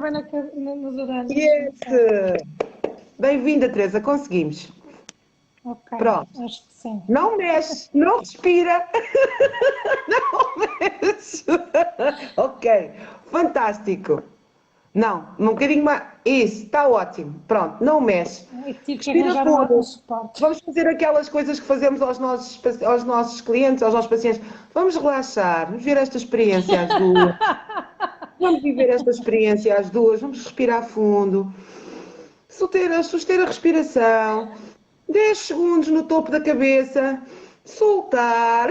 bem nos horários. Yes! Bem-vinda, Teresa, conseguimos. Ok, Pronto. acho que sim. Não mexe, não respira. Não mexe. Ok, fantástico. Não, um bocadinho mais. Isso, está ótimo. Pronto, não mexe. Eu tive que Respira arranjar um fundo. suporte. Vamos fazer aquelas coisas que fazemos aos nossos clientes, aos nossos pacientes. Vamos relaxar, vamos ver esta experiência às duas. Vamos viver esta experiência às duas. Vamos respirar fundo. Suster a respiração. 10 segundos no topo da cabeça. Soltar.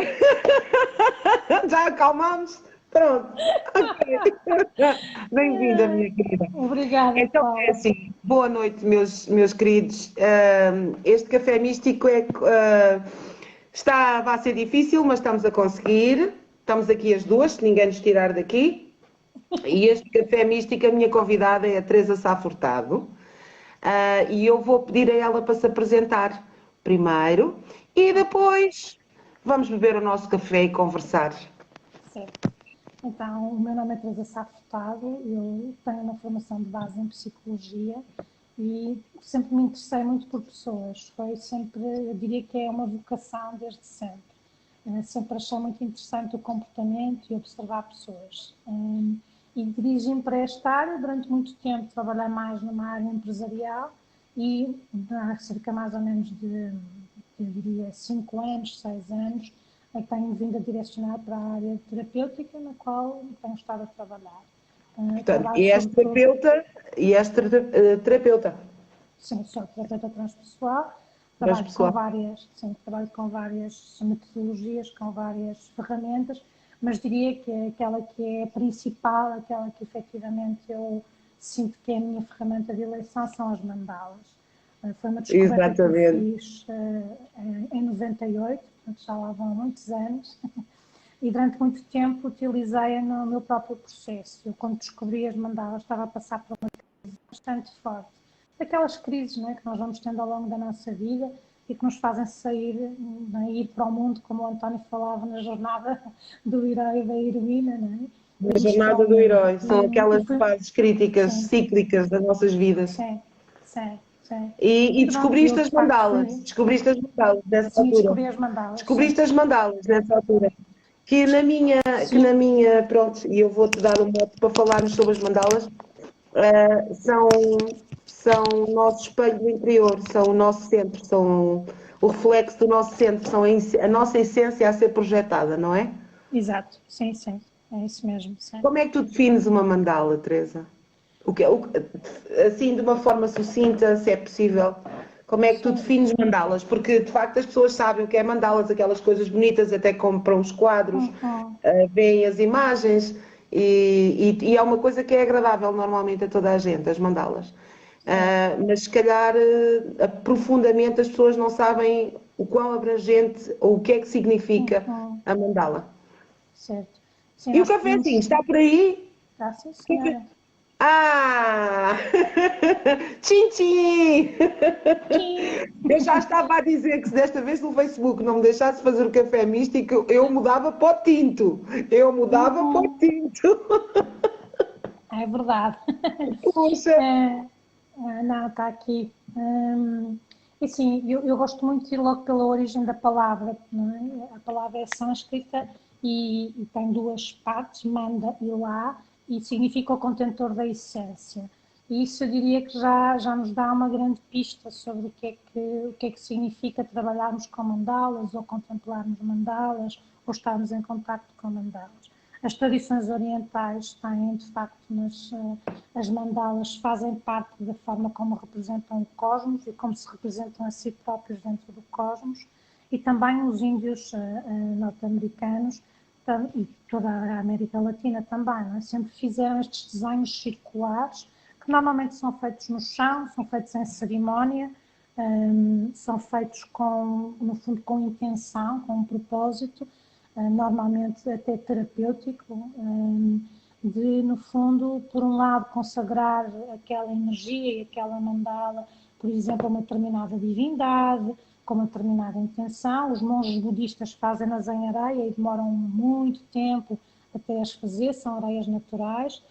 Já acalmamos? Pronto. Ok. Bem-vinda, minha querida. Obrigada, Então é Paula. assim, boa noite, meus queridos. Este café místico vai ser difícil, mas estamos a conseguir. Estamos aqui as duas, se ninguém nos tirar daqui. E este café místico, a minha convidada é a Teresa Sá Furtado. E eu vou pedir a ela para se apresentar primeiro e depois vamos beber o nosso café e conversar. Certo. Então, o meu nome é Teresa Sá Furtado, eu tenho uma formação de base em Psicologia e sempre me interessei muito por pessoas. Foi sempre, eu diria que é uma vocação desde sempre. Sempre achei muito interessante o comportamento e observar pessoas. E dirigi-me para esta área. Durante muito tempo trabalhei mais numa área empresarial e há cerca mais ou menos de, eu diria, 5 anos, 6 anos, eu tenho vindo a direcionar para a área terapêutica na qual tenho estado a trabalhar. Portanto, Trabalho sobretudo... e és terapeuta Sim, sou terapeuta transpessoal, transpessoal. trabalho com várias metodologias, com várias ferramentas, mas diria que aquela que é a principal, aquela que efetivamente eu sinto que é a minha ferramenta de eleição são as mandalas. Foi uma descoberta que eu Exatamente. fiz em 98, portanto já lá vão muitos anos, e durante muito tempo utilizei-a no meu próprio processo. Eu, quando descobri as mandalas, estava a passar por uma crise bastante forte. Daquelas crises, não é, que nós vamos tendo ao longo da nossa vida e que nos fazem sair, não é, ir para o mundo, como o António falava na jornada do herói e da heroína, não é? Na Irmos para jornada o do mundo. herói, são aquelas Foi, fases críticas, sim, cíclicas das nossas vidas. sim, sim, sim. E Pronto, eu descobriste de as facto mandalas, fui, descobriste as mandalas nessa sim, altura. descobri as mandalas, sim. Descobriste as mandalas nessa altura. Que na Sim, minha, pronto, e eu vou-te dar um mote para falarmos sobre as mandalas, são o nosso espelho do interior, são o nosso centro, são o reflexo do nosso centro, são a nossa essência a ser projetada, não é? exato, sim, sim, é isso mesmo, sim. Como é que tu defines uma mandala, Teresa? Assim, de uma forma sucinta, se é possível, como é que tu Sim. defines mandalas? Porque, de facto, as pessoas sabem o que é mandalas, aquelas coisas bonitas, até compram os quadros, Uhum. veem as imagens, e é uma coisa que é agradável normalmente a toda a gente, as mandalas. Certo. Mas, se calhar, profundamente, as pessoas não sabem o quão abrangente ou o que é que significa Uhum. a mandala. Certo. Sim, E o nós cafezinho, podemos. está por aí? Ah, sim, senhora. Ah! Tchim, tchim! Tchim. Eu já estava a dizer que se desta vez no Facebook não me deixasse fazer o café místico, eu mudava para o tinto. Eu mudava para o Uhum. tinto. É verdade. Poxa! Não, está aqui. E sim, eu gosto muito de ir logo pela origem da palavra, não é? A palavra é sânscrita e tem duas partes, manda e lá, e significa o contentor da essência. E isso eu diria que já nos dá uma grande pista sobre o que é que significa trabalharmos com mandalas, ou contemplarmos mandalas, ou estarmos em contacto com mandalas. As tradições orientais têm, de facto, as mandalas fazem parte da forma como representam o cosmos e como se representam a si próprios dentro do cosmos, e também os índios norte-americanos e toda a América Latina também, não é? Sempre fizeram estes desenhos circulares, que normalmente são feitos no chão, são feitos em cerimónia, são feitos no fundo, com intenção, com um propósito, normalmente até terapêutico, de, no fundo, por um lado, consagrar aquela energia e aquela mandala, por exemplo, a uma determinada divindade, com uma determinada intenção. Os monges budistas fazem-nas em areia e demoram muito tempo até as fazer, são areias naturais.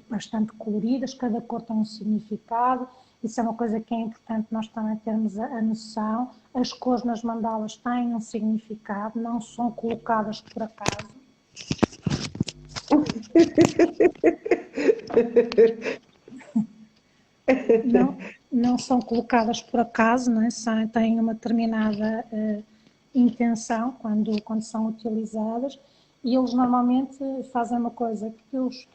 bastante coloridas, cada cor tem um significado. Isso é uma coisa que é importante nós também termos a noção. As cores nas mandalas têm um significado, não são colocadas por acaso. Não são colocadas por acaso, não é? Têm uma determinada intenção quando são utilizadas, e eles normalmente fazem uma coisa que os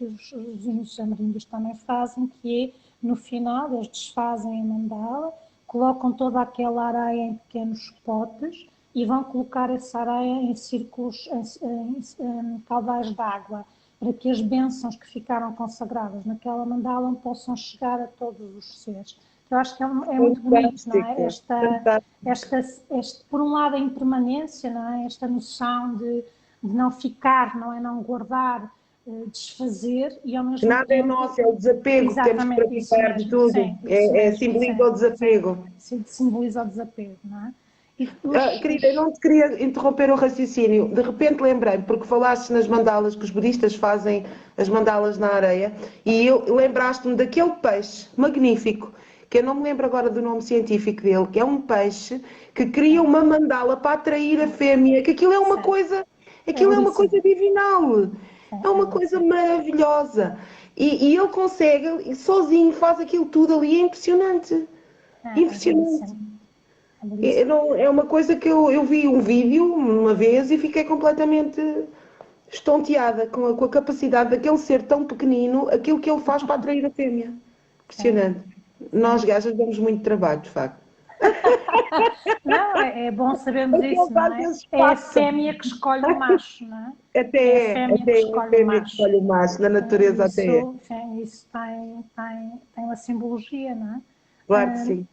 índios ameríndios também fazem, que é, no final, eles desfazem a mandala, colocam toda aquela areia em pequenos potes e vão colocar essa areia em círculos, em caudais de água, para que as bênçãos que ficaram consagradas naquela mandala possam chegar a todos os seres. Eu acho que é muito bonito, não é? Por um lado, a impermanência, não é? Esta noção de não ficar, não é? Não guardar, desfazer, e ao mesmo Nada tempo... é nosso, é o desapego que temos que praticar de tudo. Simboliza o desapego. Simboliza o desapego, não é? Querida, eu não te queria interromper o raciocínio. De repente lembrei, porque falaste nas mandalas, que os budistas fazem as mandalas na areia, e lembraste-me daquele peixe magnífico, que eu não me lembro agora do nome científico dele, que é um peixe que cria uma mandala para atrair a fêmea, que aquilo é uma coisa divinal, é uma coisa maravilhosa. E ele consegue, sozinho, faz aquilo tudo ali, é impressionante. Impressionante. É uma coisa que eu vi um vídeo uma vez e fiquei completamente estonteada com a capacidade daquele ser tão pequenino, aquilo que ele faz para atrair a fêmea. Impressionante. Nós gajas damos muito trabalho, de facto. Não, é bom sabermos isso, não é? É a fêmea que escolhe o macho, não é? Até é a fêmea que escolhe o macho, na natureza até é. Isso tem uma simbologia, não é? Claro que sim.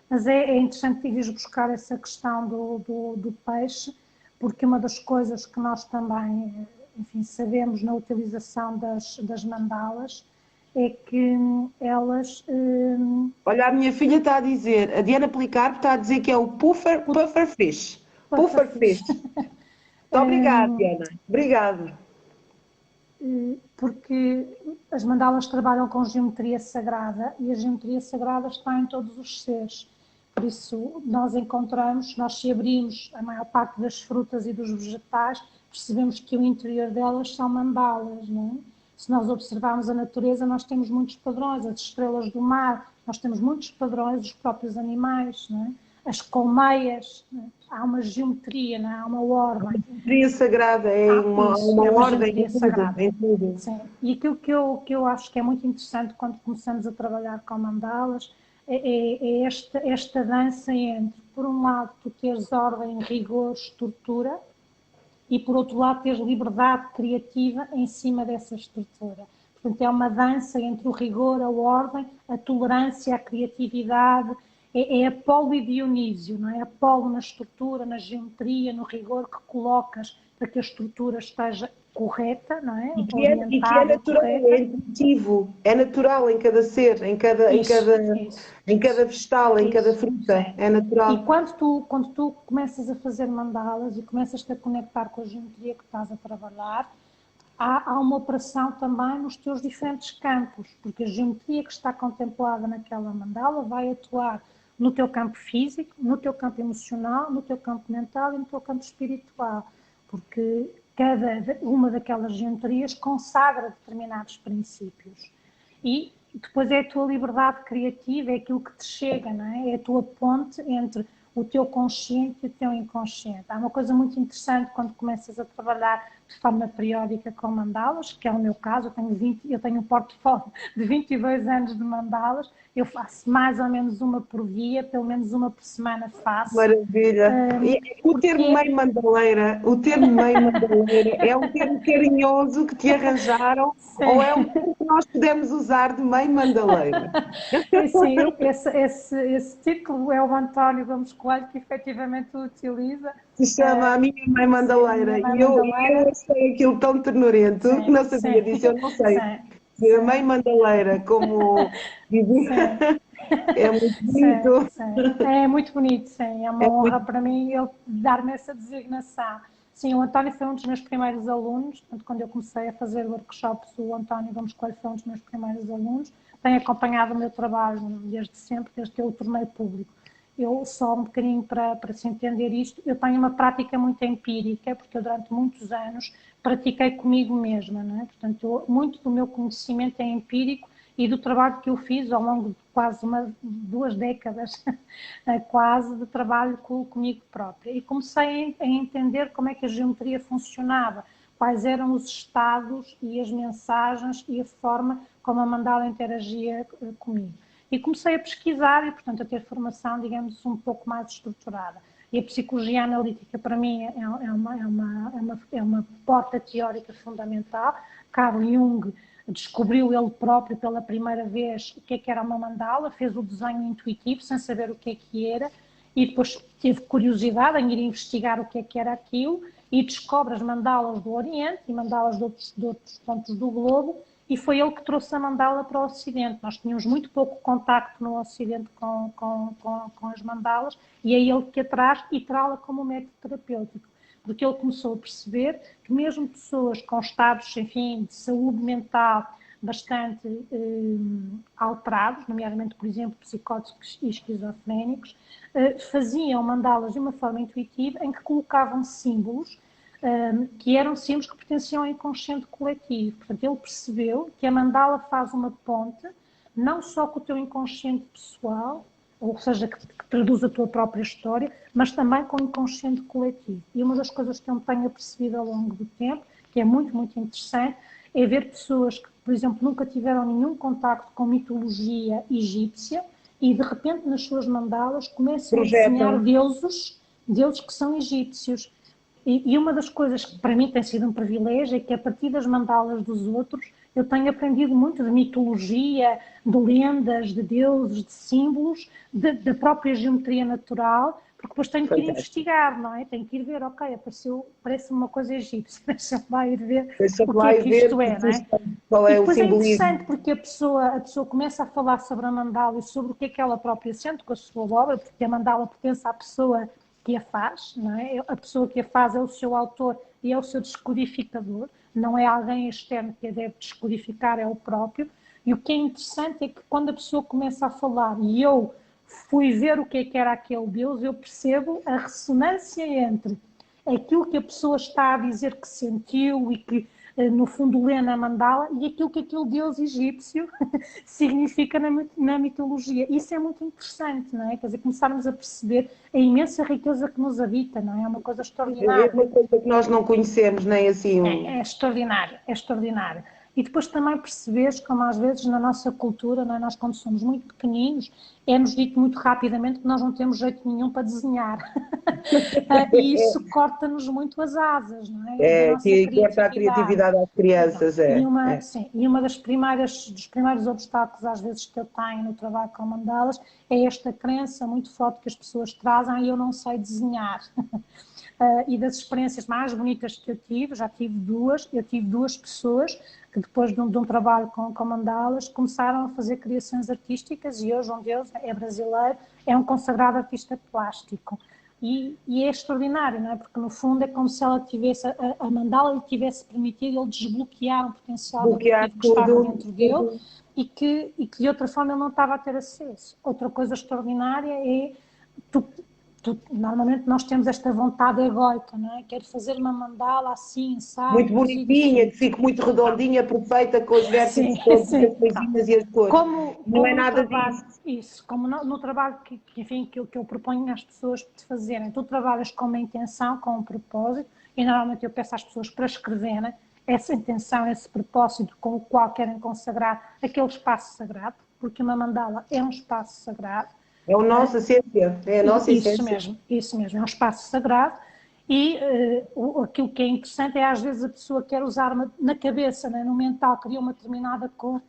Mas é interessante ires buscar essa questão do peixe, porque uma das coisas que nós também, enfim, sabemos na utilização das mandalas é que elas... Olha, a minha filha está a dizer, a Diana Policarpo está a dizer que é o pufferfish. Pufferfish. Muito obrigada, Diana. Obrigada. Porque as mandalas trabalham com geometria sagrada, e a geometria sagrada está em todos os seres. Por isso, nós se abrimos a maior parte das frutas e dos vegetais, percebemos que o interior delas são mandalas, não é? Se nós observarmos a natureza, nós temos muitos padrões, as estrelas do mar, nós temos muitos padrões, os próprios animais, não é? As colmeias, é? Há uma geometria, não é? Há uma ordem. A geometria sagrada é uma ordem em tudo. Sim. E aquilo que eu acho que é muito interessante quando começamos a trabalhar com mandalas é esta dança entre, por um lado, tu teres ordem, rigor, estrutura, e por outro lado teres liberdade criativa em cima dessa estrutura. Portanto, é uma dança entre o rigor, a ordem, a tolerância, a criatividade, é Apolo e Dionísio, não é? Apolo na estrutura, na geometria, no rigor que colocas para que a estrutura esteja correta, não é? E que é natural, é intuitivo, é natural em cada ser, em cada vegetal, em cada fruta, é natural. E quando tu começas a fazer mandalas e começas a conectar com a geometria que estás a trabalhar, há uma operação também nos teus diferentes campos, porque a geometria que está contemplada naquela mandala vai atuar no teu campo físico, no teu campo emocional, no teu campo mental e no teu campo espiritual, porque cada uma daquelas geometrias consagra determinados princípios. E depois é a tua liberdade criativa, é aquilo que te chega, não é? É a tua ponte entre o teu consciente e o teu inconsciente. Há uma coisa muito interessante quando começas a trabalhar de forma periódica com mandalas, que é o meu caso, eu tenho um portfólio de 22 anos de mandalas, eu faço mais ou menos uma por dia, pelo menos uma por semana faço. Maravilha! O termo meio mandaleira é um termo carinhoso que te arranjaram, sim, ou é um termo que nós podemos usar de meio mandaleira? Sim, esse título é o António Gomes Coelho que efetivamente o utiliza. Se chama A Minha Mãe Mandaleira. E eu achei aquilo tão ternurento, que não sabia disso, eu não sei. A Mãe Mandaleira, como dizia, é muito bonito. É muito bonito, sim. É uma honra para mim ele dar-me essa designação. Sim, o António foi um dos meus primeiros alunos, portanto, quando eu comecei a fazer workshops, o António Gomes Coelho foi um dos meus primeiros alunos, tem acompanhado o meu trabalho desde sempre, desde que eu o tornei público. Eu, só um bocadinho para se entender isto, eu tenho uma prática muito empírica, porque eu durante muitos anos pratiquei comigo mesma, não é? Portanto, muito do meu conhecimento é empírico e do trabalho que eu fiz ao longo de quase 2 décadas, quase, de trabalho comigo própria. E comecei a entender como é que a geometria funcionava, quais eram os estados e as mensagens e a forma como a mandala interagia comigo. E comecei a pesquisar e, portanto, a ter formação, digamos, um pouco mais estruturada. E a psicologia analítica, para mim, é uma porta teórica fundamental. Carl Jung descobriu ele próprio pela primeira vez o que era uma mandala, fez o desenho intuitivo, sem saber o que era, e depois teve curiosidade em ir investigar o que era aquilo, e descobre as mandalas do Oriente e mandalas de outros pontos do globo, e foi ele que trouxe a mandala para o Ocidente. Nós tínhamos muito pouco contacto no Ocidente com as mandalas, e é ele que a traz e traz-la como método terapêutico, porque ele começou a perceber que mesmo pessoas com estados, enfim, de saúde mental bastante alterados, nomeadamente, por exemplo, psicóticos e esquizofrénicos, faziam mandalas de uma forma intuitiva em que colocavam símbolos que eram símbolos que pertenciam ao inconsciente coletivo. Portanto, ele percebeu que a mandala faz uma ponte, não só com o teu inconsciente pessoal, ou seja, que traduz a tua própria história, mas também com o inconsciente coletivo. E uma das coisas que eu tenho percebido ao longo do tempo, que é muito, muito interessante, é ver pessoas que, por exemplo, nunca tiveram nenhum contacto com mitologia egípcia e, de repente, nas suas mandalas, começam a desenhar deuses que são egípcios. E uma das coisas que para mim tem sido um privilégio é que, a partir das mandalas dos outros, eu tenho aprendido muito de mitologia, de lendas, de deuses, de símbolos, da própria geometria natural, porque depois tenho que ir investigar, não é? Tenho que ir ver, ok, parece-me uma coisa egípcia, deixa-me lá ir ver o que é que isto é, não é? Qual é e depois o é simbolismo? interessante porque a pessoa começa a falar sobre a mandala e sobre o que é que ela própria sente com a sua obra, porque a mandala pertence à pessoa que a faz, não é? A pessoa que a faz é o seu autor e é o seu descodificador, não é alguém externo que a deve descodificar, é o próprio. E o que é interessante é que quando a pessoa começa a falar e eu fui ver o que é que era aquele Deus, eu percebo a ressonância entre aquilo que a pessoa está a dizer que sentiu e que no fundo lê na mandala e aquilo que aquele Deus egípcio significa na mitologia. Isso é muito interessante, não é? Quer dizer, começarmos a perceber a imensa riqueza que nos habita, não é? É uma coisa extraordinária. É uma coisa que nós não conhecemos, nem assim. É extraordinário, é extraordinário. E depois também perceberes como às vezes na nossa cultura, não é? Nós quando somos muito pequeninos, é-nos dito muito rapidamente que nós não temos jeito nenhum para desenhar. E isso corta-nos muito as asas, não é? Que corta a criatividade às crianças. Sim, e uma dos primeiros obstáculos às vezes que eu tenho no trabalho com mandalas é esta crença muito forte que as pessoas trazem: eu não sei desenhar. E das experiências mais bonitas que eu tive, já tive duas, eu tive 2 pessoas que depois de um trabalho com mandalas começaram a fazer criações artísticas e hoje um deles é brasileiro, é um consagrado artista plástico. E é extraordinário, não é? Porque no fundo é como se ela tivesse, a mandala lhe tivesse permitido ele desbloquear um potencial que estava dentro dele e que de outra forma ele não estava a ter acesso. Outra coisa extraordinária é normalmente nós temos esta vontade egóica, não é? Quero fazer uma mandala assim, sabe? Muito bonitinha, que fique muito redondinha, perfeita, com os vértices todos, com as coisinhas e as cores. Não é nada disso. Isso, como no trabalho que eu proponho às pessoas de fazerem. Tu trabalhas com uma intenção, com um propósito, e normalmente eu peço às pessoas para escreverem essa intenção, esse propósito com o qual querem consagrar aquele espaço sagrado, porque uma mandala é um espaço sagrado. É a nossa essência, é a nossa essência. Isso mesmo, é um espaço sagrado e aquilo que é interessante é às vezes a pessoa quer usar na cabeça, né, no mental, cria uma determinada cor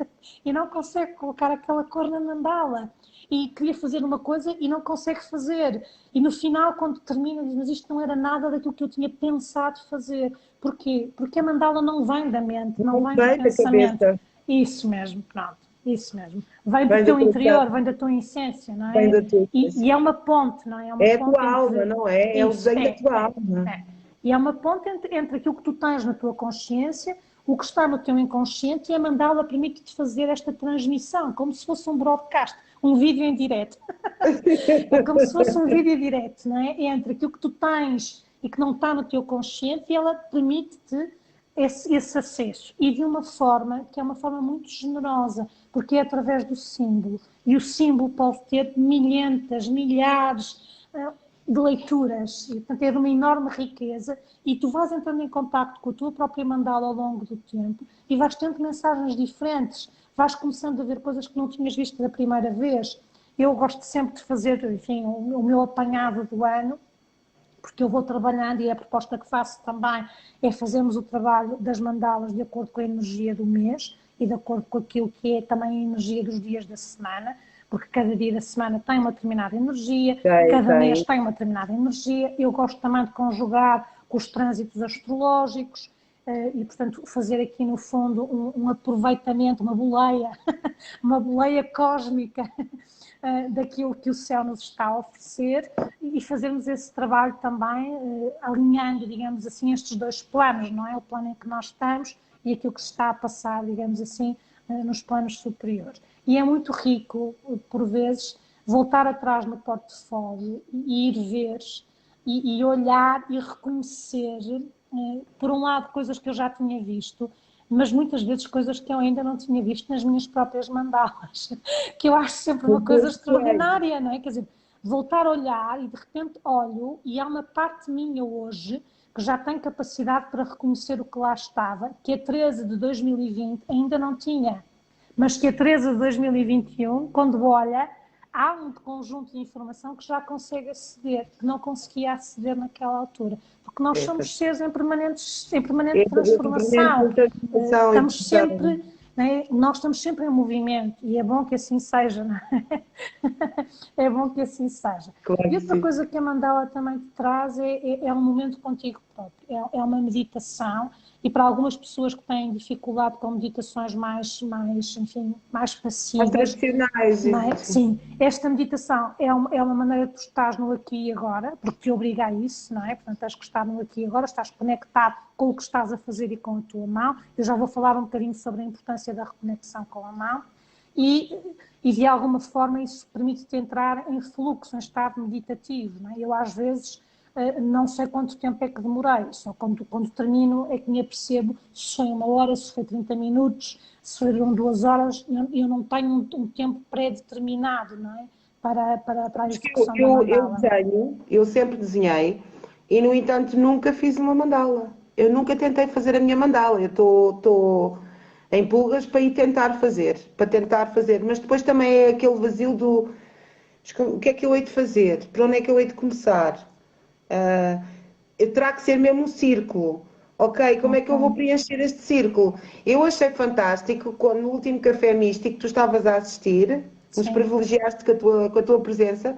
e não consegue colocar aquela cor na mandala e queria fazer uma coisa e não consegue fazer e no final quando termina diz, mas isto não era nada daquilo que eu tinha pensado fazer. Porquê? Porque a mandala não vem da mente, não vem do pensamento. Cabeça. Isso mesmo, pronto. Isso mesmo. Vem do teu interior, vem da tua essência, não é? Vem da tua e é uma ponte, não é? É a tua alma, não é? É o desenho da tua alma. E há uma ponte entre aquilo que tu tens na tua consciência, o que está no teu inconsciente, e a mandala permite-te fazer esta transmissão, como se fosse um broadcast, um vídeo em direto. É como se fosse um vídeo direto, não é? Entre aquilo que tu tens e que não está no teu consciente, e ela permite-te esse acesso. E de uma forma que é uma forma muito generosa, porque é através do símbolo. E o símbolo pode ter milhentas, milhares de leituras, e, portanto, é de uma enorme riqueza, e tu vais entrando em contacto com a tua própria mandala ao longo do tempo, e vais tendo mensagens diferentes, vais começando a ver coisas que não tinhas visto da primeira vez. Eu gosto sempre de fazer, enfim, o meu apanhado do ano, porque eu vou trabalhando, e a proposta que faço também é fazermos o trabalho das mandalas de acordo com a energia do mês e de acordo com aquilo que é também a energia dos dias da semana, porque cada dia da semana tem uma determinada energia, cada mês tem uma determinada energia. Eu gosto também de conjugar com os trânsitos astrológicos, e, portanto, fazer aqui no fundo um aproveitamento, uma boleia cósmica daquilo que o céu nos está a oferecer, e fazermos esse trabalho também, alinhando, digamos assim, estes dois planos, não é? O plano em que nós estamos e aquilo que se está a passar, digamos assim, nos planos superiores. E é muito rico, por vezes, voltar atrás no portfólio e ir ver e olhar e reconhecer, por um lado, coisas que eu já tinha visto, mas muitas vezes coisas que eu ainda não tinha visto nas minhas próprias mandalas, que eu acho sempre uma coisa extraordinária, não é? Quer dizer, voltar a olhar e de repente olho e há uma parte minha hoje que já tem capacidade para reconhecer o que lá estava, que a 13 de 2020 ainda não tinha, mas que a 13 de 2021, quando olha, há um conjunto de informação que já consegue aceder, que não conseguia aceder naquela altura. Porque nós somos seres em permanente transformação. Estamos sempre, né? Nós estamos sempre em movimento, e é bom que assim seja, não é? É bom que assim seja. Claro E outra sim. coisa que a mandala também te traz é um momento contigo próprio, é uma meditação, e para algumas pessoas que têm dificuldade com meditações enfim, mais As passivas, tradicionais, sim, esta meditação é uma maneira de tu estás no aqui e agora, porque te obriga a isso, não é? Portanto, tens que estar no aqui e agora, estás conectado com o que estás a fazer e com a tua mão. Eu já vou falar um bocadinho sobre a importância da reconexão com a mão, e de alguma forma isso permite-te entrar em fluxo, em estado meditativo, não é? Eu às vezes não sei quanto tempo é que demorei, só quando termino é que me apercebo se foi 1 hora, se foi 30 minutos, se foram 2 horas. Eu não tenho um tempo pré-determinado, não é? Para a execução da mandala. Eu sempre desenhei, e no entanto nunca fiz uma mandala. Eu nunca tentei fazer a minha mandala. Eu estou em pulgas para tentar fazer, mas depois também é aquele vazio do o que é que eu hei de fazer? Por onde é que eu hei de começar? Terá que ser mesmo um círculo. Ok, como é que eu vou preencher este círculo? Eu achei fantástico quando no último café místico tu estavas a assistir, nos Sim, privilegiaste com a tua presença,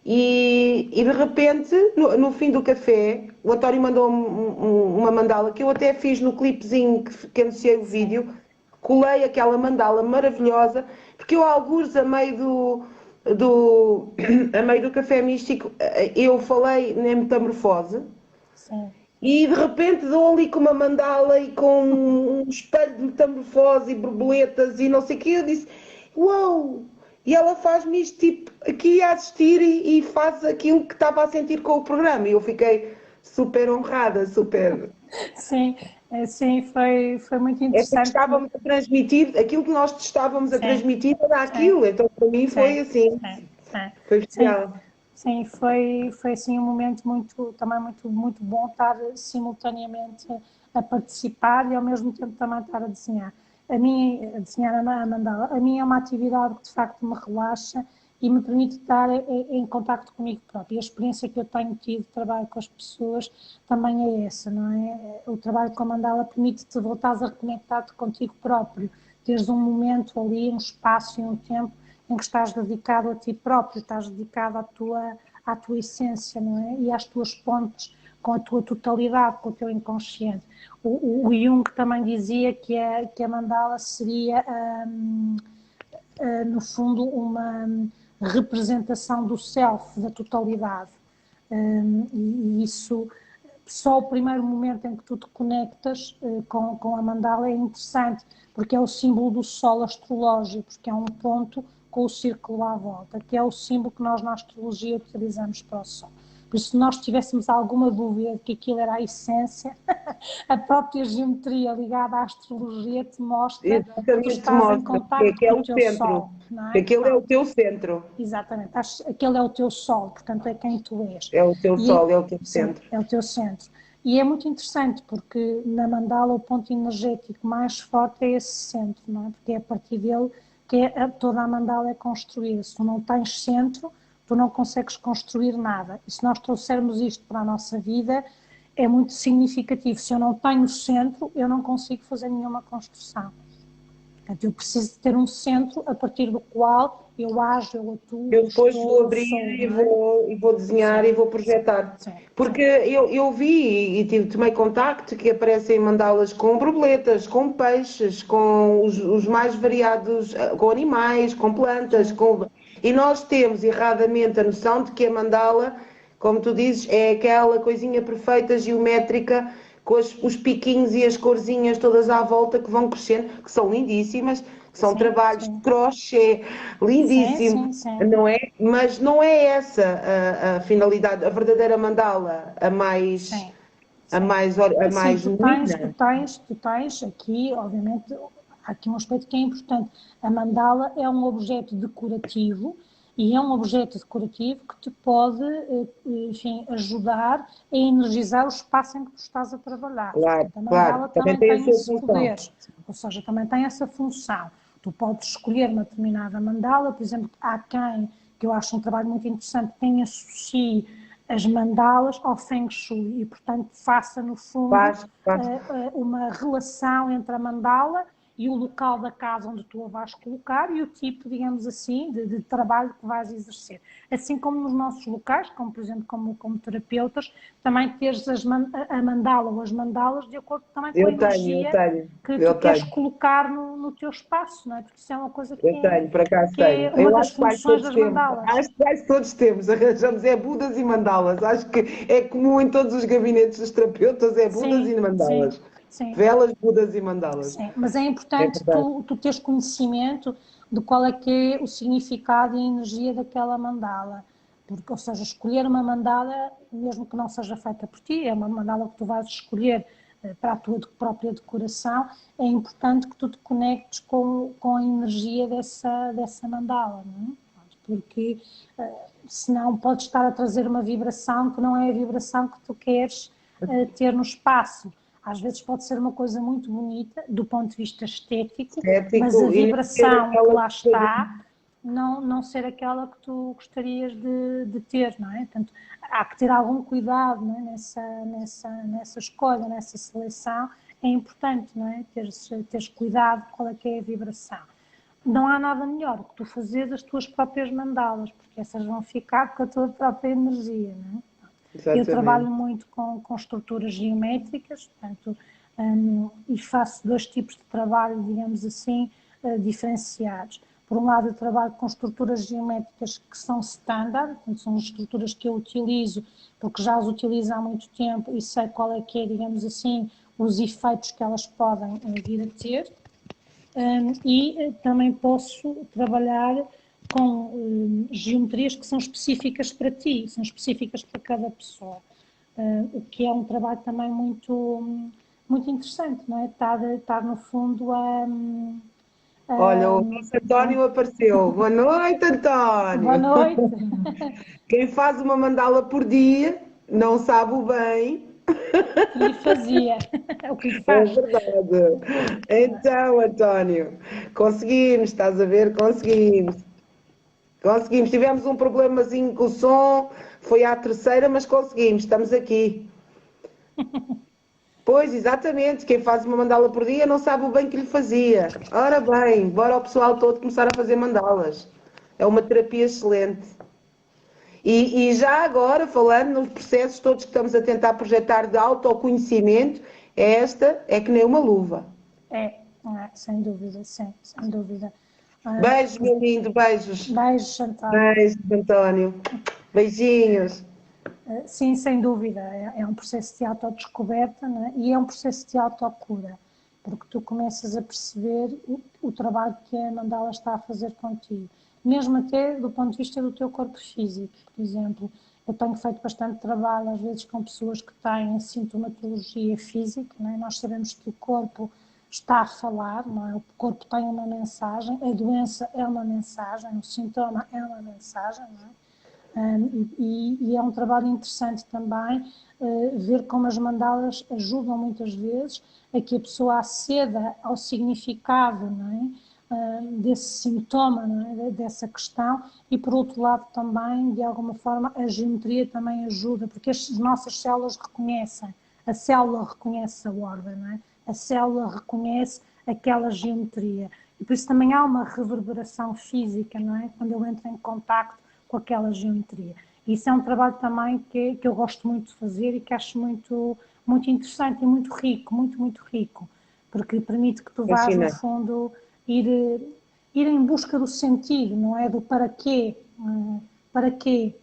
e de repente, no fim do café, o António mandou uma mandala que eu até fiz no clipezinho que anunciei o vídeo, colei aquela mandala maravilhosa, porque eu, algures, a meio do café místico, eu falei na metamorfose, sim. e de repente dou ali com uma mandala e com um espelho de metamorfose e borboletas e não sei o que. Eu disse: Uau! E ela faz-me isto tipo aqui a assistir e faz aquilo que estava a sentir com o programa. E eu fiquei super honrada, super. Sim, sim, foi muito É porque interessante. estávamos a transmitir, aquilo que nós estávamos a Sim, transmitir era sim, aquilo. Então para mim sim, foi assim, sim, sim, foi sim. especial. Sim, foi assim um momento também muito bom estar simultaneamente a participar e ao mesmo tempo também estar a desenhar. A desenhar a mandala, a mim é uma atividade que de facto me relaxa e me permite estar em contacto comigo próprio. A experiência que eu tenho tido de trabalho com as pessoas também é essa, não é? O trabalho com a mandala permite-te voltares a reconectar-te contigo próprio, teres um momento ali, um espaço e um tempo em que estás dedicado a ti próprio, estás dedicado à tua essência, não é? E às tuas pontes com a tua totalidade, com o teu inconsciente. O Jung também dizia que a mandala seria, no fundo, uma representação do self, da totalidade. E isso só o primeiro momento em que tu te conectas com a mandala é interessante, porque é o símbolo do sol astrológico, porque é um ponto com o círculo à volta, que é o símbolo que nós na astrologia utilizamos para o sol. Por isso, se nós tivéssemos alguma dúvida de que aquilo era a essência, a própria geometria ligada à astrologia te mostra que tu Exatamente, estás em mostra contacto que é com o o teu centro, sol, não que é? aquele é o Pronto, teu centro, exatamente. Aquele é o teu sol, portanto é quem tu és. é o teu E, sol, é o teu sim, centro. é o teu centro. E é muito interessante porque na mandala o ponto energético mais forte é esse centro, não é? Porque é a partir dele que toda a mandala é construída. Se tu não tens centro, tu não consegues construir nada. E se nós trouxermos isto para a nossa vida, é muito significativo. Se eu não tenho centro, eu não consigo fazer nenhuma construção. Portanto, eu preciso de ter um centro a partir do qual eu ajo, eu atuo, Eu eu depois vou estou, eu abrir sou, e não é? vou desenhar Sim, e vou sim, projetar. sim, Porque sim. eu vi e tomei contacto que aparecem mandalas com borboletas, com peixes, com os mais variados, com animais, com plantas, e nós temos erradamente a noção de que a mandala, como tu dizes, é aquela coisinha perfeita, geométrica, com os piquinhos e as corzinhas todas à volta que vão crescendo, que são lindíssimas, que são Sim, trabalhos de sim. crochê, Sim, lindíssimo, sim, sim. não é? Mas não é essa a finalidade, a verdadeira mandala, Sim, a sim. a Assim, mais genuína. tu tens aqui, obviamente, há aqui um aspecto que é importante. A mandala é um objeto decorativo e é um objeto decorativo que te pode, enfim, ajudar a energizar o espaço em que tu estás a trabalhar. Claro, Portanto, a claro, mandala também também tem a tem sua esse função. poder, ou seja, também tem essa função. Tu podes escolher uma determinada mandala, por exemplo, há quem, que eu acho um trabalho muito interessante, quem associe as mandalas ao Feng Shui e, portanto, faça, no fundo, Faz, faz. uma relação entre a mandala e o local da casa onde tu a vais colocar e o tipo, digamos assim, de trabalho que vais exercer. Assim como nos nossos locais, como por exemplo como terapeutas, também teres a mandala ou as mandalas de acordo também com a Eu energia tenho, que tu eu queres tenho, colocar no teu espaço, não é? Porque isso é uma coisa eu tenho, por acaso que tenho. é uma Eu das acho que quase funções todos das temos, mandalas. acho que quase todos temos, arranjamos é Budas e mandalas. Acho que é comum em todos os gabinetes dos terapeutas, é Budas Sim, e sim, mandalas. sim. Velas, Budas e mandalas. Sim, mas é É importante verdade. tu teres conhecimento de qual é que é o significado e a energia daquela mandala. Porque, ou seja, escolher uma mandala, mesmo que não seja feita por ti, é uma mandala que tu vais escolher para a tua própria decoração, é importante que tu te conectes com a energia dessa mandala, não é? Porque senão pode estar a trazer uma vibração que não é a vibração que tu queres ter no espaço. Às vezes pode ser uma coisa muito bonita do ponto de vista estético, mas a Cético e não ter vibração que aquela lá coisa. está não ser aquela que tu gostarias de ter, não é? Portanto, há que ter algum cuidado, não é? Nessa escolha, nessa seleção, é importante, não é? Teres cuidado qual é que é a vibração. Não há nada melhor que tu fazeres as tuas próprias mandalas, porque essas vão ficar com a tua própria energia, não é? Eu trabalho Exatamente. muito com estruturas geométricas, portanto, e faço dois tipos de trabalho, digamos assim, diferenciados. Por um lado, eu trabalho com estruturas geométricas que são standard, portanto, são estruturas que eu utilizo porque já as utilizo há muito tempo e sei qual é que é, digamos assim, os efeitos que elas podem vir a ter. E também posso trabalhar com geometrias que são específicas para ti, são específicas para cada pessoa, o que é um trabalho também muito interessante, não é? Estar no fundo Olha, o nosso António apareceu. Boa noite, Boa António. noite! Quem faz uma mandala por dia não sabe o bem. Que lhe fazia, o que lhe É faz. verdade. Então, António, conseguimos, estás a ver? Conseguimos. Conseguimos. Tivemos um problemazinho com o som, foi à terceira, mas conseguimos. Estamos aqui. Pois, exatamente. Quem faz uma mandala por dia não sabe o bem que lhe fazia. Ora bem, bora o pessoal todo começar a fazer mandalas. É uma terapia excelente. E já agora, falando nos processos todos que estamos a tentar projetar de autoconhecimento, esta é que nem uma luva. Sem dúvida, sim, sem dúvida. Beijos, meu lindo, beijos. Beijos, António. Beijos, António. Beijinhos. Sim, sem dúvida, é um processo de autodescoberta, não é? E é um processo de autocura, porque tu começas a perceber o trabalho que a mandala está a fazer contigo, mesmo até do ponto de vista do teu corpo físico. Por exemplo, eu tenho feito bastante trabalho, às vezes, com pessoas que têm sintomatologia física, não é? Nós sabemos que o corpo está a falar, não é? O corpo tem uma mensagem, a doença é uma mensagem, o sintoma é uma mensagem, não é? E é um trabalho interessante também ver como as mandalas ajudam muitas vezes a que a pessoa aceda ao significado, não é? Desse sintoma, não é? Dessa questão, e por outro lado também, de alguma forma, a geometria também ajuda, porque as nossas células reconhecem, a célula reconhece a ordem, não é? A célula reconhece aquela geometria, e por isso também há uma reverberação física, não é? Quando eu entro em contacto com aquela geometria. Isso é um trabalho também que eu gosto muito de fazer e que acho muito, muito interessante e muito rico, muito, muito rico, porque permite que tu vás, no Fascinante. fundo, ir, ir em busca do sentido, não é? Do para quê, para quê.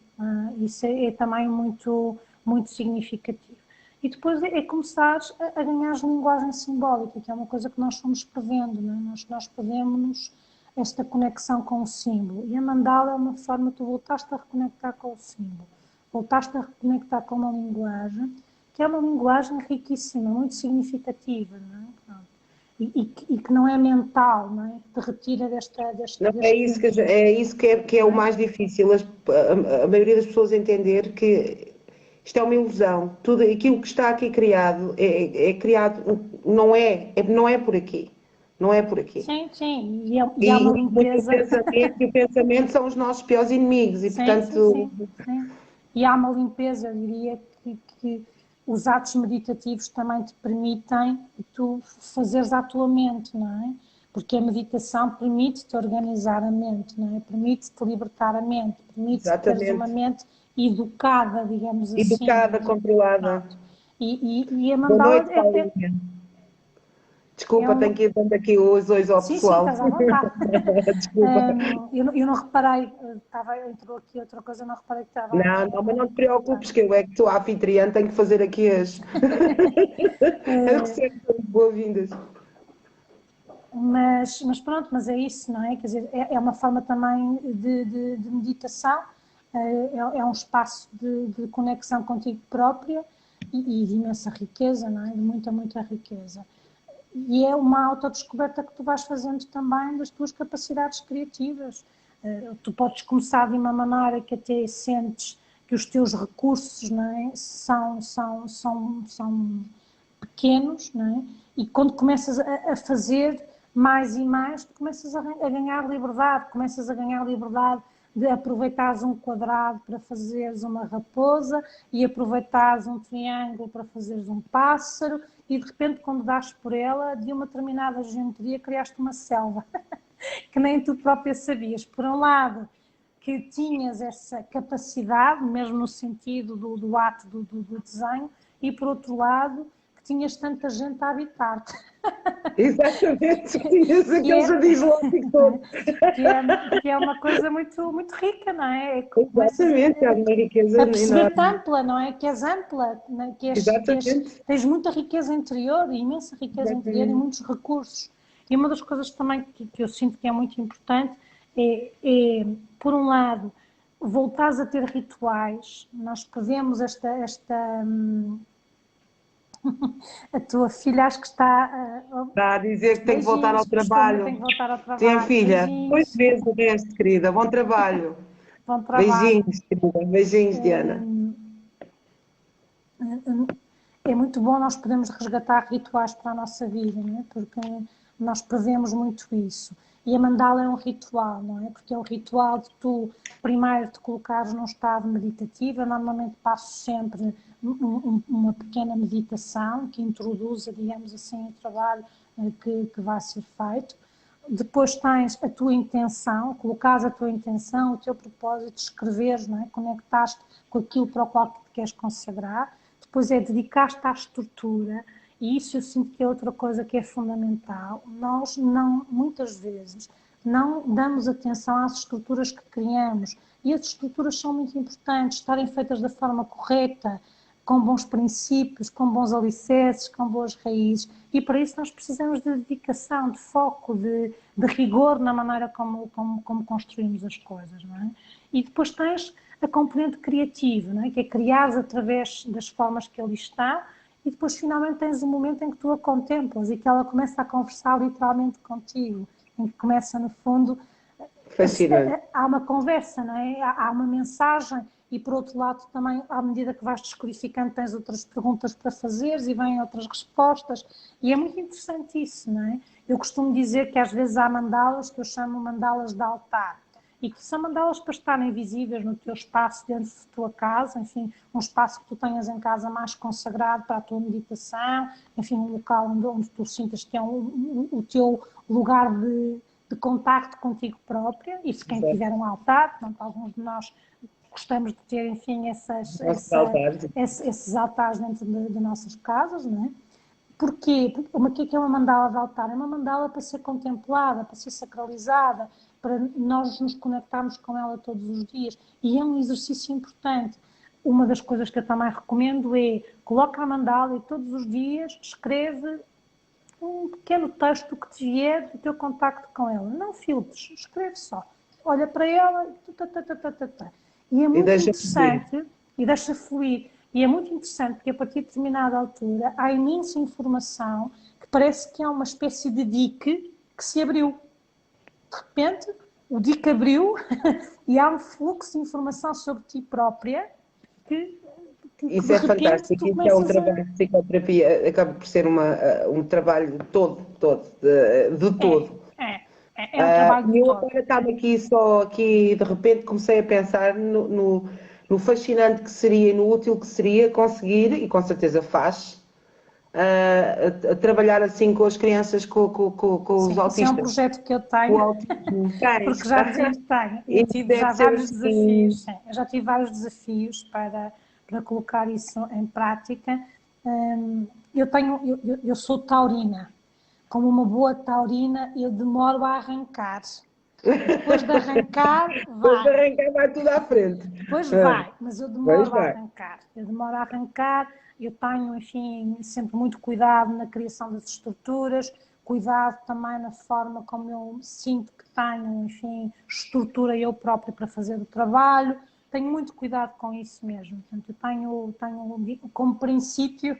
Isso é também muito, muito significativo. E depois é começar a ganhar linguagem simbólica, que é uma coisa que nós fomos perdendo, não é? Nós perdemos esta conexão com o símbolo. E a mandala é uma forma, tu voltaste a reconectar com o símbolo, voltaste a reconectar com uma linguagem, que é uma linguagem riquíssima, muito significativa, não é? E que não é mental, não é? Que te retira Não, é isso que é o mais difícil, a maioria das pessoas entender que isto é uma ilusão, tudo aquilo que está aqui criado é criado, não é por aqui, não é por aqui. Sim, sim, e há E uma muito limpeza. o pensamento são os nossos piores inimigos e Sim, sim, portanto, sim, sim. E há uma limpeza, eu diria, que os atos meditativos também te permitem tu fazeres a tua mente, não é? Porque a meditação permite-te organizar a mente, não é? Permite-te libertar a mente, permite-te teres uma exatamente, mente educada, digamos assim, educada, não é? controlada. Pronto. E a Boa mandala noite, Paulinha. é Desculpa, tenho um... que ir dando aqui os dois ao Sim, sim, pessoal. estás à vontade. Desculpa. Eu não reparei, entrou aqui outra coisa, eu não reparei que estava Não, não, mas não te a cortar. preocupes, que eu é que sou a anfitriã, tenho que fazer aqui as recepções de boas-vindas. Mas pronto, mas é isso, não é? Quer dizer, é uma forma também de meditação, é um espaço de conexão contigo própria e de imensa riqueza, não é? De muita, muita riqueza. E é uma autodescoberta que tu vais fazendo também das tuas capacidades criativas. Tu podes começar de uma maneira que até sentes que os teus recursos, não é? São pequenos, não é? E quando começas a fazer mais e mais, tu começas a ganhar liberdade, começas a ganhar liberdade de aproveitares um quadrado para fazeres uma raposa e aproveitares um triângulo para fazeres um pássaro e de repente quando dás por ela, de uma determinada geometria criaste uma selva, que nem tu própria sabias. Por um lado, que tinhas essa capacidade, mesmo no sentido do ato do desenho, e por outro lado, que tinhas tanta gente a habitar-te. Exatamente, tinhas que aquele é, jardim zoológico todo. que é uma coisa muito, muito rica, não é? Começas Exatamente, há uma riqueza a perceber-te enorme. ampla, não é? Que és ampla, não é? Exatamente, Tens muita riqueza interior, imensa riqueza interior e exatamente. muitos recursos. E uma das coisas também que eu sinto que é muito importante é, por um lado, voltares a ter rituais. Nós prevemos a tua filha acho que está... Está a dizer que tem que voltar ao beijinhos, prestou-me, trabalho. tenho que voltar ao Sim, trabalho. filha, depois Beijinhos, vês o resto, querida. Bom trabalho. bom trabalho. Beijinhos, querida. Beijinhos, Diana. É muito bom nós podermos resgatar rituais para a nossa vida, não é? Porque nós prevemos muito isso. E a mandala é um ritual, não é? Porque é o ritual de tu, primeiro, te colocares num estado meditativo. Eu normalmente passo sempre uma pequena meditação que introduza, digamos assim, o trabalho que vai ser feito. Depois tens a tua intenção, colocares a tua intenção, o teu propósito, escreveres, não é? Conectaste com aquilo para o qual te queres consagrar. Depois é dedicar-te à estrutura, e isso eu sinto que é outra coisa que é fundamental. Nós não, muitas vezes, não damos atenção às estruturas que criamos. E as estruturas são muito importantes, estarem feitas da forma correta, com bons princípios, com bons alicerces, com boas raízes. E para isso nós precisamos de dedicação, de foco, de rigor na maneira como construímos as coisas, não é? E depois tens a componente criativa, não é? Que é criar através das formas que ali está, e depois finalmente tens um momento em que tu a contemplas e que ela começa a conversar literalmente contigo, em que começa, no fundo, Fascinante. há uma conversa, não é? Há uma mensagem e, por outro lado, também, à medida que vais descodificando, tens outras perguntas para fazeres e vêm outras respostas. E é muito interessante isso, não é? Eu costumo dizer que às vezes há mandalas que eu chamo mandalas de altar e que são mandalas para estarem visíveis no teu espaço dentro da tua casa, enfim, um espaço que tu tenhas em casa mais consagrado para a tua meditação, enfim, um local onde tu sintas que é o teu lugar de contacto contigo própria, e se quem tiver um altar, portanto, alguns de nós gostamos de ter, enfim, esses altares dentro de nossas casas, não é? Porquê? O que é uma mandala de altar? É uma mandala para ser contemplada, para ser sacralizada, para nós nos conectarmos com ela todos os dias, e é um exercício importante. Uma das coisas que eu também recomendo é, coloca a mandala e todos os dias escreve um pequeno texto que te vier do teu contacto com ela. Não filtres, escreve só. Olha para ela e é muito interessante e deixa fluir. E é muito interessante porque a partir de determinada altura há imensa informação que parece que é uma espécie de dique que se abriu. De repente, o dique abriu e há um fluxo de informação sobre ti própria que isso é fantástico, isso é um trabalho de psicoterapia, acaba por ser um trabalho de todo. É um trabalho de eu todo. agora estava aqui, de repente comecei a pensar no fascinante que seria, no útil que seria conseguir, e com certeza faz, a trabalhar assim com as crianças, com os autistas. Esse é um projeto que eu tenho, porque já tenho. Eu tive já vários desafios. Sim. Eu já tive vários desafios para colocar isso em prática. Eu sou taurina. Como uma boa taurina, eu demoro a arrancar. Depois de arrancar, vai tudo à frente. Depois vai, mas eu demoro a arrancar. Eu tenho, enfim, sempre muito cuidado na criação das estruturas, cuidado também na forma como eu sinto que tenho, enfim, estrutura eu própria para fazer o trabalho. Tenho muito cuidado com isso mesmo. Portanto, eu tenho como princípio,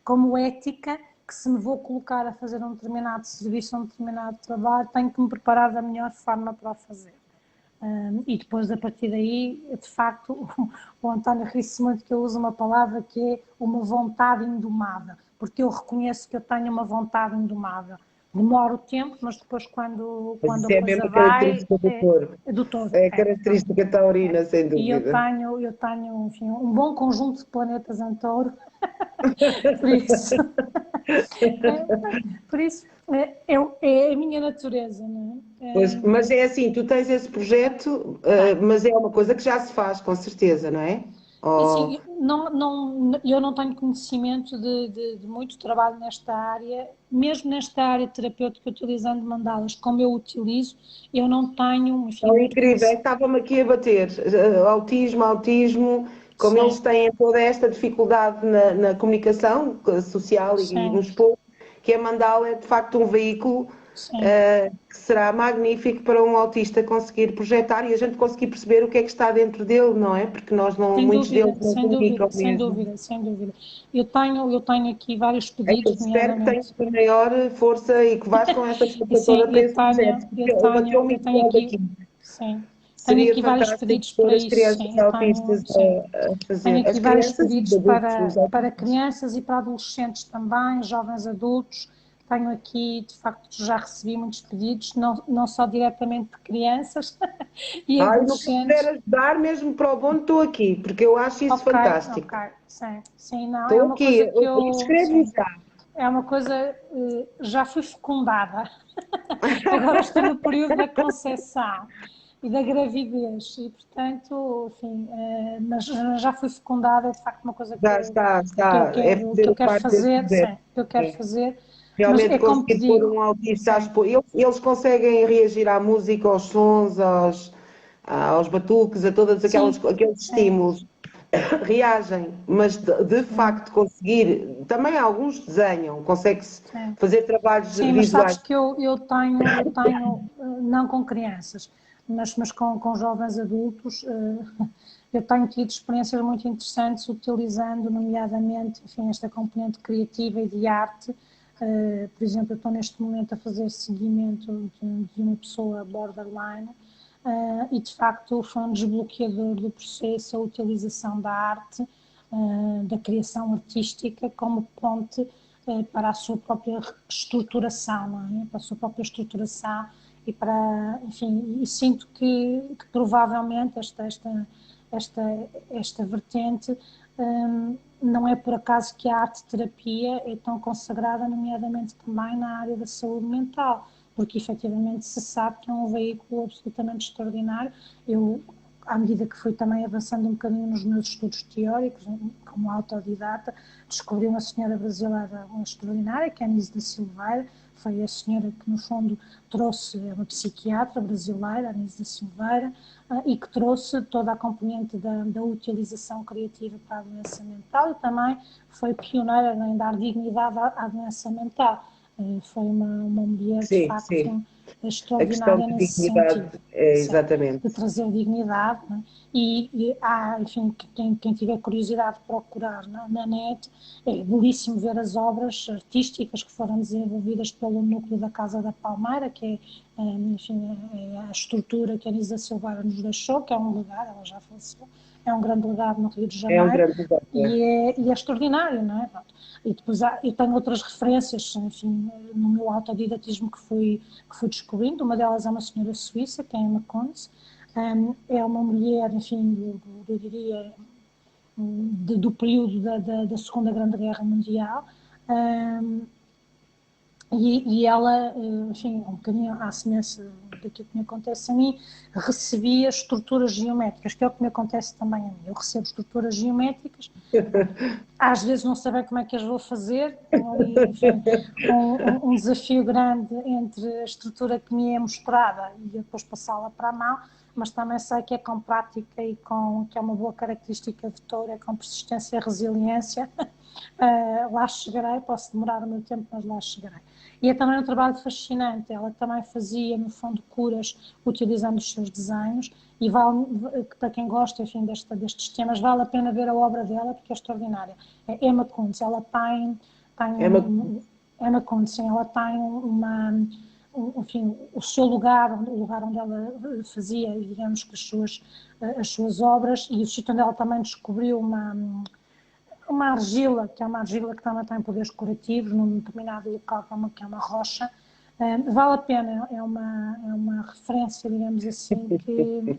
como ética, que se me vou colocar a fazer um determinado serviço, um determinado trabalho, tenho que me preparar da melhor forma para o fazer. E depois, a partir daí, de facto, o António ri-se muito que eu uso uma palavra que é uma vontade indomável, porque eu reconheço que eu tenho uma vontade indomável. Demora o tempo, mas depois quando a coisa vai, é do todo. É a característica taurina, sem dúvida. E eu tenho, enfim, um bom conjunto de planetas em touro, por isso é a minha natureza, não é? Pois, mas é assim, tu tens esse projeto, mas é uma coisa que já se faz, com certeza, não é? Assim, eu não tenho conhecimento de muito trabalho nesta área, mesmo nesta área terapêutica, utilizando mandalas, como eu utilizo, eu não tenho... Enfim, é incrível, estava-me aqui a bater, autismo, como eles têm toda esta dificuldade na comunicação social e no expor, que a mandala é de facto um veículo que será magnífico para um autista conseguir projetar e a gente conseguir perceber o que é que está dentro dele, não é? Porque muitos deles não comunicam mesmo. Sem dúvida. Eu tenho aqui vários pedidos. Espero que tenhas maior força e que vás com essa força toda para esse projeto. Eu tenho aqui, sim. Tenho aqui vários pedidos para isso. Tenho aqui vários pedidos para crianças e para adolescentes também, jovens adultos. Tenho aqui, de facto, já recebi muitos pedidos, não só diretamente de crianças e adolescentes. Se puder ajudar mesmo para o bom, estou aqui, porque eu acho isso fantástico. Sim, não. Estou aqui, escrevo já. É uma coisa, já fui fecundada, agora estou no período da concepção e da gravidez e, portanto, enfim, mas já fui fecundada, é de facto uma coisa que eu quero fazer, Mas realmente é como te conseguir pôr digo, um autista a sim, expor. Eles conseguem reagir à música, aos sons, aos batuques, a todos sim, aqueles sim, estímulos. Reagem, mas de sim, facto conseguir, também alguns desenham, consegue-se sim. fazer trabalhos Sim, mas sabes visuais. que eu tenho, não com crianças, mas com jovens adultos, eu tenho tido experiências muito interessantes utilizando, nomeadamente, enfim, esta componente criativa e de arte. Por exemplo, eu estou neste momento a fazer seguimento de uma pessoa borderline, e de facto foi um desbloqueador do processo a utilização da arte, da criação artística como ponte para a sua própria estruturação, não é? Para a sua própria estruturação e para, enfim, e sinto que provavelmente esta vertente não é por acaso que a arte-terapia é tão consagrada, nomeadamente também na área da saúde mental, porque efetivamente se sabe que é um veículo absolutamente extraordinário. Eu, à medida que fui também avançando um bocadinho nos meus estudos teóricos, como autodidata, descobri uma senhora brasileira extraordinária, que é a Anísio da Silveira. Foi a senhora que, no fundo, trouxe, é uma psiquiatra brasileira, a Anísio da Silveira, e que trouxe toda a componente da utilização criativa para a doença mental, e também foi pioneira em dar dignidade à doença mental. Foi uma mulher, de Sim, sim. facto, A questão extraordinária de nesse sentido, dignidade é certo? exatamente. De trazer dignidade, né? E há, enfim, quem tiver curiosidade de procurar na net, é belíssimo ver as obras artísticas que foram desenvolvidas pelo núcleo da Casa da Palmeira, que é, enfim, é a estrutura que a Anisa Silveira nos deixou, que é um legado, ela já faleceu, é um grande legado no Rio de É um Janeiro, grande desafio. e é extraordinário, não é? E depois eu tenho outras referências, enfim, no meu autodidatismo que fui descobrindo. Uma delas é uma senhora suíça, que é Emma Kunz. É uma mulher, enfim, eu diria, do período da Segunda Grande Guerra Mundial. E ela, enfim, um bocadinho à semelhança daquilo que me acontece a mim, recebia estruturas geométricas, que é o que me acontece também a mim. Eu recebo estruturas geométricas, às vezes não sabem como é que as vou fazer, tenho ali, enfim, um desafio grande entre a estrutura que me é mostrada e depois passá-la para a mão, mas também sei que é com prática e que é uma boa característica vetora, é com persistência e resiliência. Lá chegarei, posso demorar o meu tempo, mas lá chegarei. E é também um trabalho fascinante. Ela também fazia, no fundo, curas utilizando os seus desenhos, e vale, para quem gosta, enfim, destes temas, vale a pena ver a obra dela, porque é extraordinária. É Emma Kuntz, ela tem É uma... Emma Kuntz, sim, ela tem enfim, o seu lugar, o lugar onde ela fazia, digamos que as suas obras, e o sítio onde ela também descobriu uma argila, que é uma argila que também tem poderes curativos num determinado local, que é uma rocha. Vale a pena, é uma referência, digamos assim,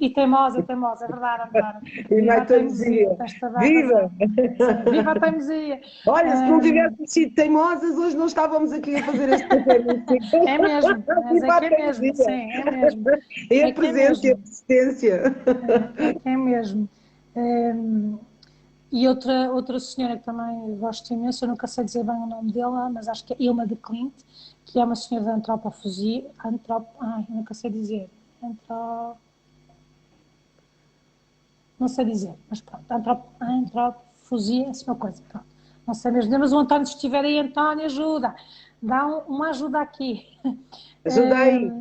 e teimosa, é verdade, António. E Viva a mais teimosia, teimosia. tens toda a Viva! razão. Sim, viva a teimosia. Olha, se não Um, tivéssemos sido teimosas, hoje não estávamos aqui a fazer este anúncio. é mesmo, mas é Viva a que é mesmo, teimosia! sim, é mesmo. E a É que é presença e a mesmo, persistência. é que é mesmo. Um, E outra senhora que também gosto imenso, eu nunca sei dizer bem o nome dela, mas acho que é Ilma de Klint, que é uma senhora de antropofagia, eu nunca sei dizer, não sei dizer, mas pronto, antropofagia, essa é uma coisa, pronto, não sei mesmo, mas o António, se estiver aí, António, ajuda, dá uma ajuda aqui. Ajuda aí.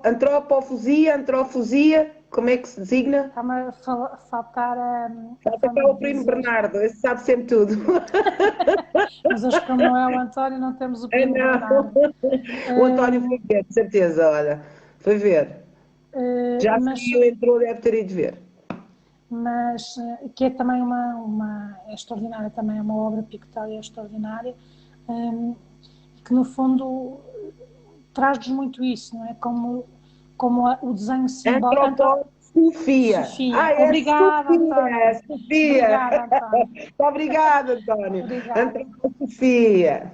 Antropofagia, antrofosia, como é que se designa? Está-me a faltar a Falta forma cá o de primo dizer. Bernardo, esse sabe sempre tudo. Mas hoje, como não é o António, não temos o Ah, primo não. Bernardo. O António Hum, foi ver, de certeza, olha. Foi ver. Já mas saiu, entrou, deve ter ido ver. que é também é extraordinária, também é uma obra pictórica extraordinária, hum, que no fundo traz-nos muito isso, não é? Como o desenho simbólico. Antroposofia. Sofia, Ah, é obrigada, António. Sofia, Sofia. Obrigada, António. Muito obrigada, António. Obrigada. Antroposofia.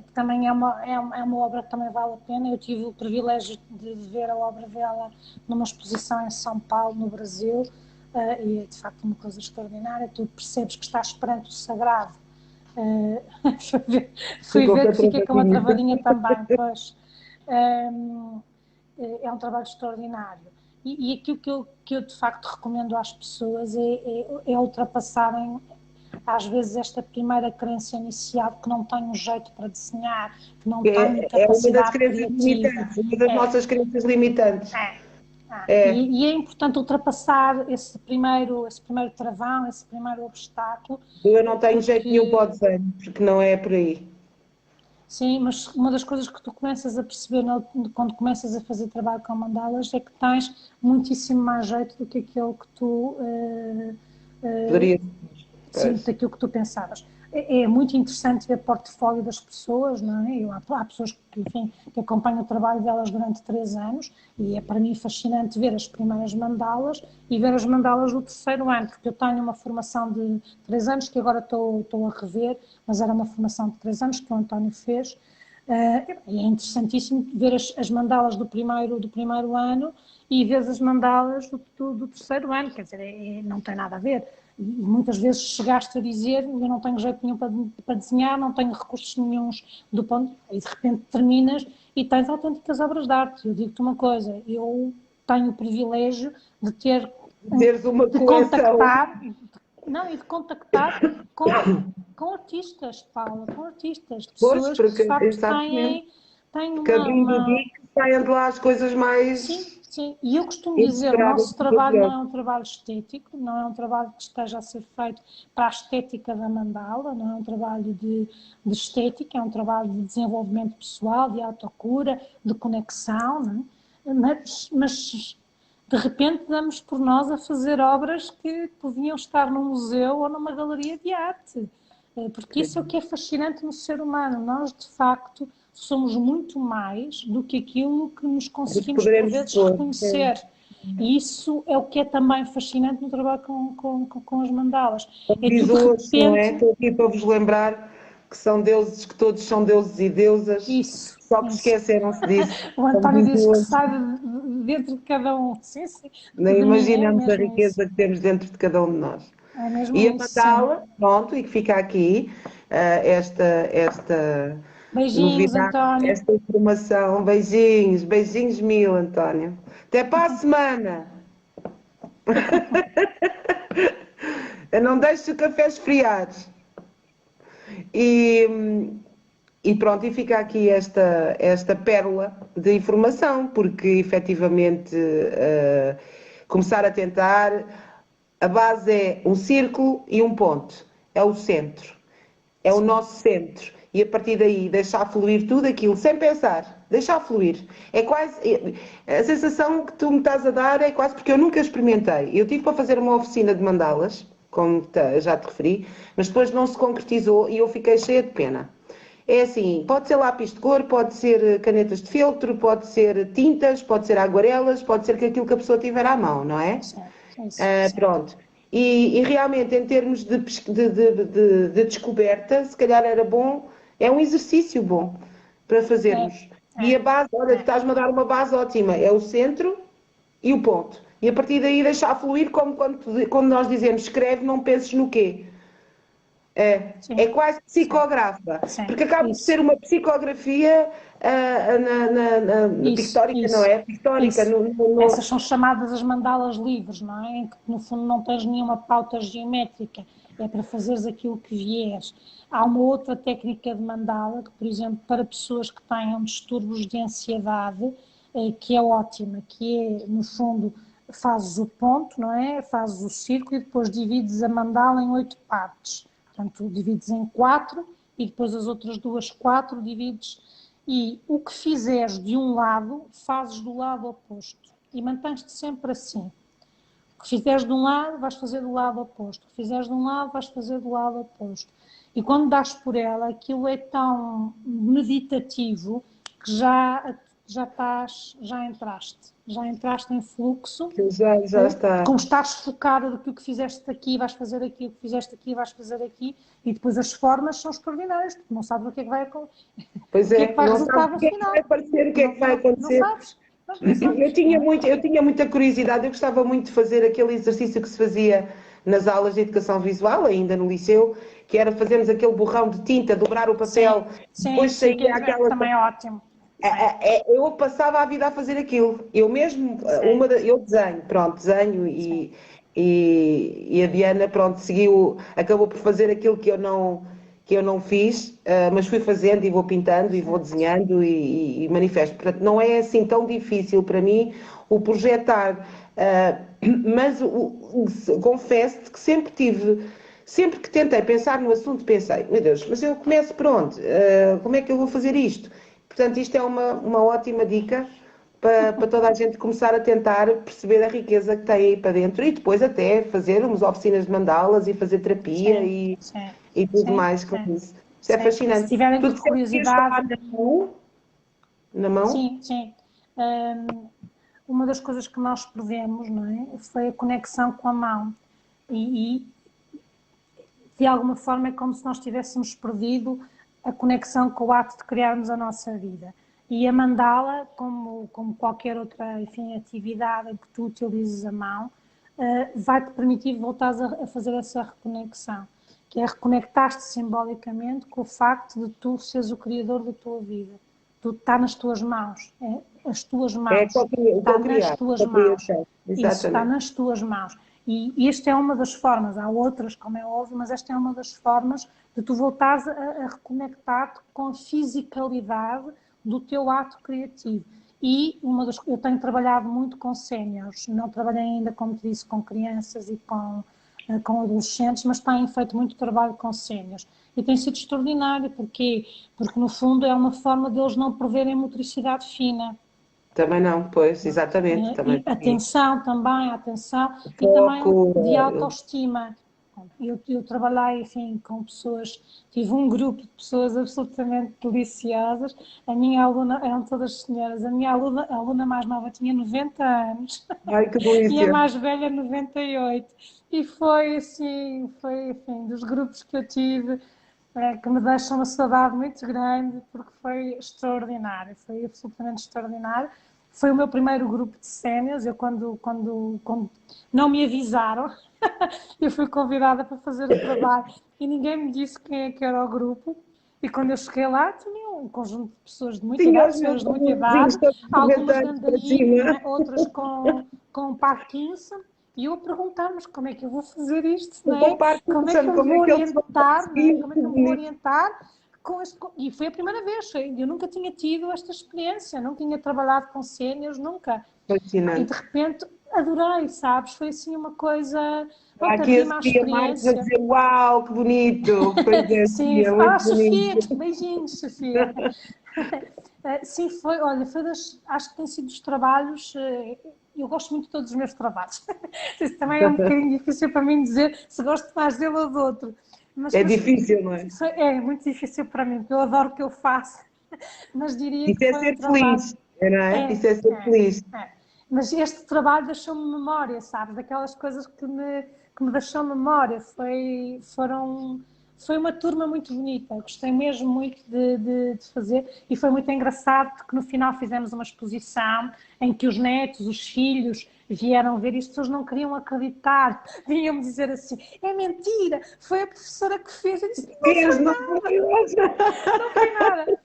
Que também é uma obra que também vale a pena. Eu tive o privilégio de ver a obra dela numa exposição em São Paulo, no Brasil, e é de facto uma coisa extraordinária. Tu percebes que estás perante o sagrado, Fui Ficou com ver a que fiquei com uma travadinha. travadinha também, pois. É um trabalho extraordinário. E aquilo que eu de facto recomendo às pessoas é ultrapassarem às vezes esta primeira crença inicial que não tenho jeito para desenhar, que não tenho É uma das capacidade crenças criativa. limitantes, uma das É, nossas crenças limitantes. é, é. É, E é importante ultrapassar esse primeiro travão, esse primeiro obstáculo, eu não tenho jeito nenhum para o porque desenho, porque não é por aí. sim, mas uma das coisas que tu começas a perceber quando começas a fazer trabalho com mandalas é que tens muitíssimo mais jeito do que aquilo que tu Poderia sim, ser. daquilo que tu pensavas. É muito interessante ver o portfólio das pessoas, não é? Há pessoas que, enfim, que acompanham o trabalho delas durante 3 anos e é para mim fascinante ver as primeiras mandalas e ver as mandalas do terceiro ano, porque eu tenho uma formação de 3 anos que agora estou a rever, mas era uma formação de 3 anos que o António fez. E é interessantíssimo ver as mandalas do primeiro ano e ver as mandalas do terceiro ano, quer dizer, não tem nada a ver. E muitas vezes chegaste a dizer, eu não tenho jeito nenhum para desenhar, não tenho recursos nenhuns do ponto, e de repente terminas e tens autênticas obras de arte. Eu digo-te uma coisa, eu tenho o privilégio de ter, Teres uma de coleção. contactar, não, e de contactar com artistas, Paula, com artistas, Pois, pessoas que de porque, facto exatamente, têm porque abrindo o uma. geek saem de lá as coisas Sim, mais sim. E eu costumo dizer, o inesperadas nosso e trabalho não valiosas. é um trabalho estético, não é um trabalho que esteja a ser feito para a estética da mandala, não é um trabalho de estética, é um trabalho de desenvolvimento pessoal, de autocura, de conexão, não é? Mas de repente damos por nós a fazer obras que podiam estar num museu ou numa galeria de arte. Porque isso é o que é fascinante no ser humano. Nós, de facto, somos muito mais do que aquilo que nos Do que conseguimos, por poderemos vezes, supor. É. reconhecer. E isso é o que é também fascinante no trabalho com as mandalas. Como É tu, diz de o outro, não é? repente, Estou aqui para vos lembrar que são deuses, que todos são deuses e deusas, isso, só que isso. esqueceram-se disso. O Como António diz o diz que outro, sai dentro de cada um. Sim, sim, nem de mim, é imaginamos a mesmo isso. riqueza que temos dentro de cada um de nós. É mesmo E a isso, sim. mandala, pronto, e que fica aqui esta Beijinhos, novidade, António. esta informação. Beijinhos, beijinhos mil, António. Até para a semana. Eu não deixo o café esfriar. E, e pronto, e fica aqui esta pérola de informação, porque efetivamente começar a tentar, a base é um círculo e um ponto, é o centro, é o Sim, nosso centro. E a partir daí deixar fluir tudo aquilo, sem pensar, deixar fluir. É quase, a sensação que tu me estás a dar é quase porque eu nunca experimentei. Eu tive para fazer uma oficina de mandalas, como já te referi, mas depois não se concretizou e eu fiquei cheia de pena. É assim, pode ser lápis de cor, pode ser canetas de feltro, pode ser tintas, pode ser aguarelas, pode ser aquilo que a pessoa tiver à mão, não é? certo, é isso, certo. Pronto. E realmente, em termos de descoberta, se calhar era bom, é um exercício bom para É, fazermos. E é, a base, olha, tu é. estás-me a dar uma base ótima, é o centro e o ponto. E a partir daí deixar fluir, como quando nós dizemos escreve, não penses no quê. É Sim, quase sim, psicógrafa, sim, porque acaba por ser isso, uma psicografia isso, pictórica, não isso, é? Pictórica, isso. Essas são chamadas as mandalas livres, não é? Em que no fundo não tens nenhuma pauta geométrica, é para fazeres aquilo que vieres. Há uma outra técnica de mandala, que, por exemplo, para pessoas que tenham distúrbios de ansiedade, que é ótima, que é, no fundo, fazes o ponto, não é? Fazes o círculo e depois divides a mandala em 8 partes. Portanto, divides em 4 e depois as outras 4 divides. E o que fizeres de um lado, fazes do lado oposto. E mantens-te sempre assim. O que fizeres de um lado, vais fazer do lado oposto. O que fizeres de um lado, vais fazer do lado oposto. E quando dás por ela, aquilo é tão meditativo que já entraste em fluxo, que já está. como estás focada do que o que fizeste aqui, vais fazer aqui, o que fizeste aqui, vais fazer aqui, e depois as formas são extraordinárias, porque não sabes o que é que vai, Pois o que é que é, vai não sabes resultar o no que é que vai final. aparecer, o que é que vai Não acontecer. sabes, não sabes, não é? Eu tinha muita curiosidade, eu gostava muito de fazer aquele exercício que se fazia nas aulas de educação visual, ainda no liceu, que era fazermos aquele borrão de tinta, dobrar o papel, depois saía aquela... Também é ótimo. Eu passava a vida a fazer aquilo. Eu mesmo, eu desenho, pronto, desenho e a Diana, pronto, acabou por fazer aquilo que eu não fiz, mas fui fazendo e vou pintando e vou desenhando e manifesto. Portanto, não é assim tão difícil para mim o projetar, mas confesso que sempre que tentei pensar no assunto, pensei, meu Deus, mas eu começo por onde? Como é que eu vou fazer isto? Portanto, isto é uma ótima dica para toda a gente começar a tentar perceber a riqueza que tem aí para dentro e depois até fazer umas oficinas de mandalas e fazer terapia e tudo mais com isso. Isto é fascinante. Se tiverem Tudo curiosidade... Na mão? Sim. Uma das coisas que nós perdemos, não é? Foi a conexão com a mão. E de alguma forma é como se nós tivéssemos perdido a conexão com o ato de criarmos a nossa vida. E a mandala, como qualquer outra, enfim, atividade em que tu utilizes a mão, vai-te permitir voltar a fazer essa reconexão, que é reconectar-te simbolicamente com o facto de tu seres o criador da tua vida. Tu está nas tuas mãos, as tuas mãos. Está nas tuas mãos. Isso está nas tuas mãos. E esta é uma das formas, há outras, como é óbvio, mas esta é uma das formas de tu voltares a reconectar-te com a fisicalidade do teu ato criativo. E eu tenho trabalhado muito com séniores, não trabalhei ainda, como te disse, com crianças e com adolescentes, mas tenho feito muito trabalho com séniores. E tem sido extraordinário, porque no fundo é uma forma deles não perderem motricidade fina. Também não, pois, exatamente. Também atenção, e também de autoestima. Eu trabalhei, enfim, com pessoas, tive um grupo de pessoas absolutamente deliciosas. A minha aluna, eram todas senhoras, a minha aluna mais nova tinha 90 anos. Ai, que delícia. E a mais velha 98. E foi assim, enfim, dos grupos que eu tive, que me deixam uma saudade muito grande, porque foi extraordinário, foi absolutamente extraordinário. Foi o meu primeiro grupo de séniores. Eu, quando não me avisaram, eu fui convidada para fazer o trabalho e ninguém me disse quem é que era o grupo. E quando eu cheguei lá, tinha um conjunto de pessoas de muita idade, senhoras de muita idade, algumas de andarilho, outras com Parkinson. E eu a perguntar-me como é que eu vou fazer isto, não é? Como é que eu vou orientar, não é? Como é que eu vou orientar? E foi a primeira vez, eu nunca tinha tido esta experiência, não tinha trabalhado com séniores, nunca. Fascinante. E de repente adorei, sabes? Foi assim uma coisa... Aqui a Sofia Marques a dizer, uau, que bonito! Pois é, sim, Sofia, beijinhos, Sofia. Sim, olha, acho que tem sido dos trabalhos... Eu gosto muito de todos os meus trabalhos. Isso também é um bocadinho difícil para mim dizer se gosto mais dele ou do outro. Mas difícil, não é? É muito difícil para mim, porque eu adoro o que eu faço. Mas diria isso que foi ser feliz, não é? Isso é ser feliz. Mas este trabalho deixou-me memória, sabes? Daquelas coisas que me deixou memória. Foi uma turma muito bonita, gostei mesmo muito de fazer e foi muito engraçado porque no final fizemos uma exposição em que os netos, os filhos vieram ver e as pessoas não queriam acreditar, vinham-me dizer assim, é mentira, foi a professora que fez. Eu disse, não foi nada.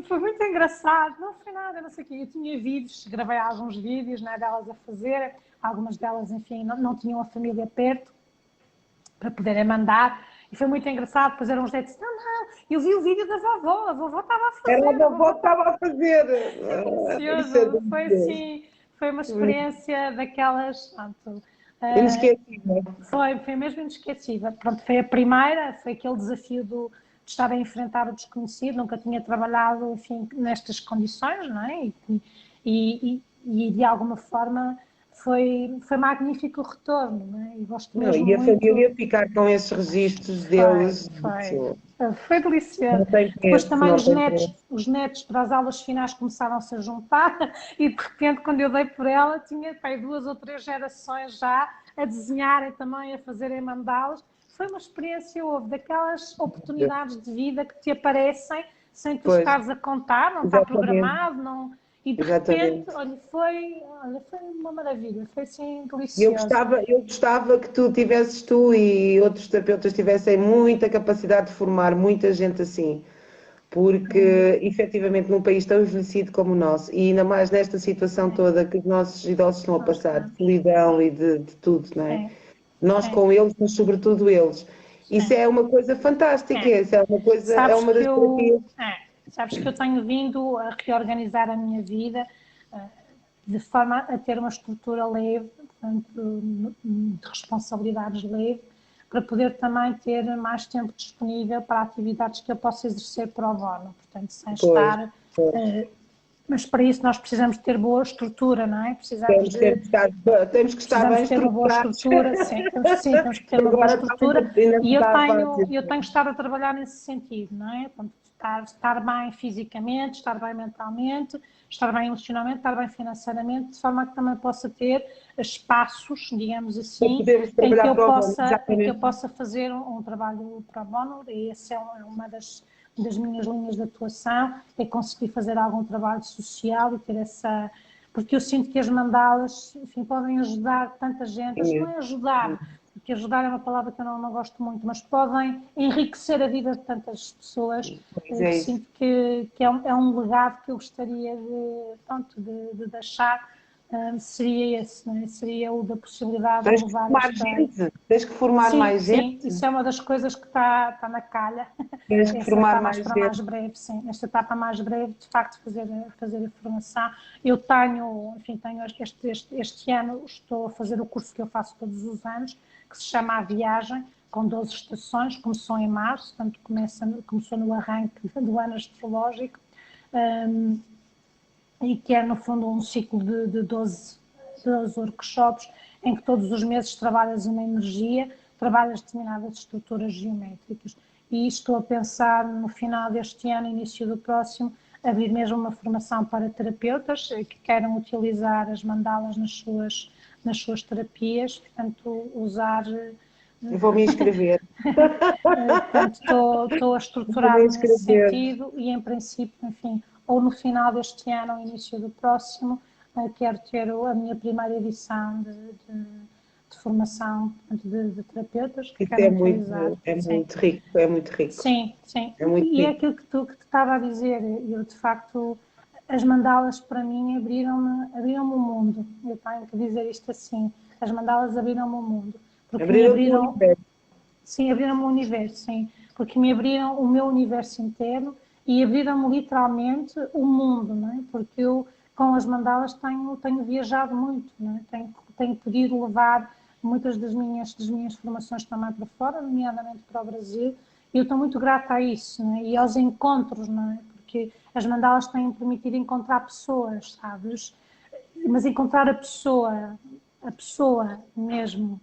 Foi muito engraçado, não foi nada, não sei o quê. Eu tinha vídeos, gravei alguns vídeos, né, delas a fazer, algumas delas, enfim, não tinham a família perto para poderem mandar. E foi muito engraçado, depois eram os netos, não, eu vi o vídeo da vovó, a vovó estava a fazer. Era a vovó que estava a fazer. Foi assim, foi uma experiência daquelas, pronto. Inesquecível. Foi mesmo inesquecível. Pronto, foi a primeira, foi aquele desafio de estar a enfrentar o desconhecido, nunca tinha trabalhado, enfim, nestas condições, não é? E de alguma forma... Foi magnífico o retorno, não é? E gosto mesmo e a muito... família ficar com esses registros deles. Foi delicioso. Depois também os netos para as aulas finais começaram-se a juntar e de repente quando eu dei por ela tinha 2 ou 3 gerações já a desenharem também, a fazerem mandalas. Foi uma experiência, houve daquelas oportunidades de vida que te aparecem sem tu estares a contar, não está programado, não... E de repente, exatamente. olha, foi uma maravilha, foi assim E delicioso. eu gostava que tu e outros terapeutas tivessem muita capacidade de formar muita gente assim, porque efetivamente num país tão envelhecido como o nosso, e ainda mais nesta situação Sim, toda que os nossos idosos estão a nós passar, de estamos. solidão e de tudo, não é? Sim, Nós sim, com eles, mas sobretudo eles. Isso sim. é uma coisa fantástica, É. isso é uma coisa, é Sabes uma que das eu, terapias. sabes que eu tenho vindo a reorganizar a minha vida de forma a ter uma estrutura leve, portanto, de responsabilidades leve, para poder também ter mais tempo disponível para atividades que eu possa exercer pro bono, portanto, sem Pois, estar. pois. eh, Mas para isso nós precisamos ter boa estrutura, não é? Temos que estar Precisamos bem ter uma boa estruturados. estrutura, sim, temos que ter uma boa Agora está estrutura ainda não e eu está tenho, fácil. eu tenho estado a trabalhar nesse sentido, não é? Portanto, estar bem fisicamente, estar bem mentalmente, estar bem emocionalmente, estar bem financeiramente, de forma a que também possa ter espaços, digamos Para assim, podermos em que trabalhar eu para o bom, possa, em que eu exatamente. possa fazer um trabalho pro bono, e essa é uma das minhas linhas de atuação, é conseguir fazer algum trabalho social e ter essa, porque eu sinto que as mandalas, enfim, podem ajudar tanta gente. É Acho que não mesmo. é ajudar, porque ajudar é uma palavra que eu não gosto muito, mas podem enriquecer a vida de tantas pessoas, Pois que é isso. sinto que é um legado que eu gostaria de, pronto, de deixar, seria esse, não é? Seria o da possibilidade de levar esta. Tens que formar Sim, mais sim, gente, isso é uma das coisas que está na calha. tens que Essa formar está mais mais para gente. mais breve, sim. Esta etapa mais breve, de facto, fazer a formação. Eu tenho, enfim, tenho este ano, estou a fazer o curso que eu faço todos os anos, que se chama A Viagem, com 12 estações, começou em março, portanto começou no arranque do ano astrológico, um, e que é, no fundo, um ciclo de 12 workshops, em que todos os meses trabalhas uma energia, trabalhas determinadas estruturas geométricas. E estou a pensar, no final deste ano, início do próximo, abrir mesmo uma formação para terapeutas que queiram utilizar as mandalas nas suas terapias, portanto, usar. Vou-me inscrever. Portanto, estou a Vou-me estruturar-me nesse inscrever. sentido e, em princípio, enfim, ou no final deste ano ou início do próximo, quero ter a minha primeira edição de formação, portanto, de terapeutas que Isso querem utilizar. é Sim, muito rico, é muito rico, sim, sim. é muito E é rico. aquilo que te estava a dizer. Eu, de facto, as mandalas para mim abriram-me o mundo. Eu tenho que dizer isto assim. As mandalas abriram-me o mundo. Porque me Abrir o teu abriram. universo. Sim, abriram-me o universo, sim, porque me abriram o meu universo interno e abriram-me literalmente o mundo, não é? Porque eu, com as mandalas, tenho viajado muito, não é? Tenho podido levar muitas das minhas formações também para fora, nomeadamente para o Brasil, e eu estou muito grata a isso, não é? E aos encontros, não é? Porque as mandalas têm permitido encontrar pessoas, sabes? Mas encontrar a pessoa mesmo,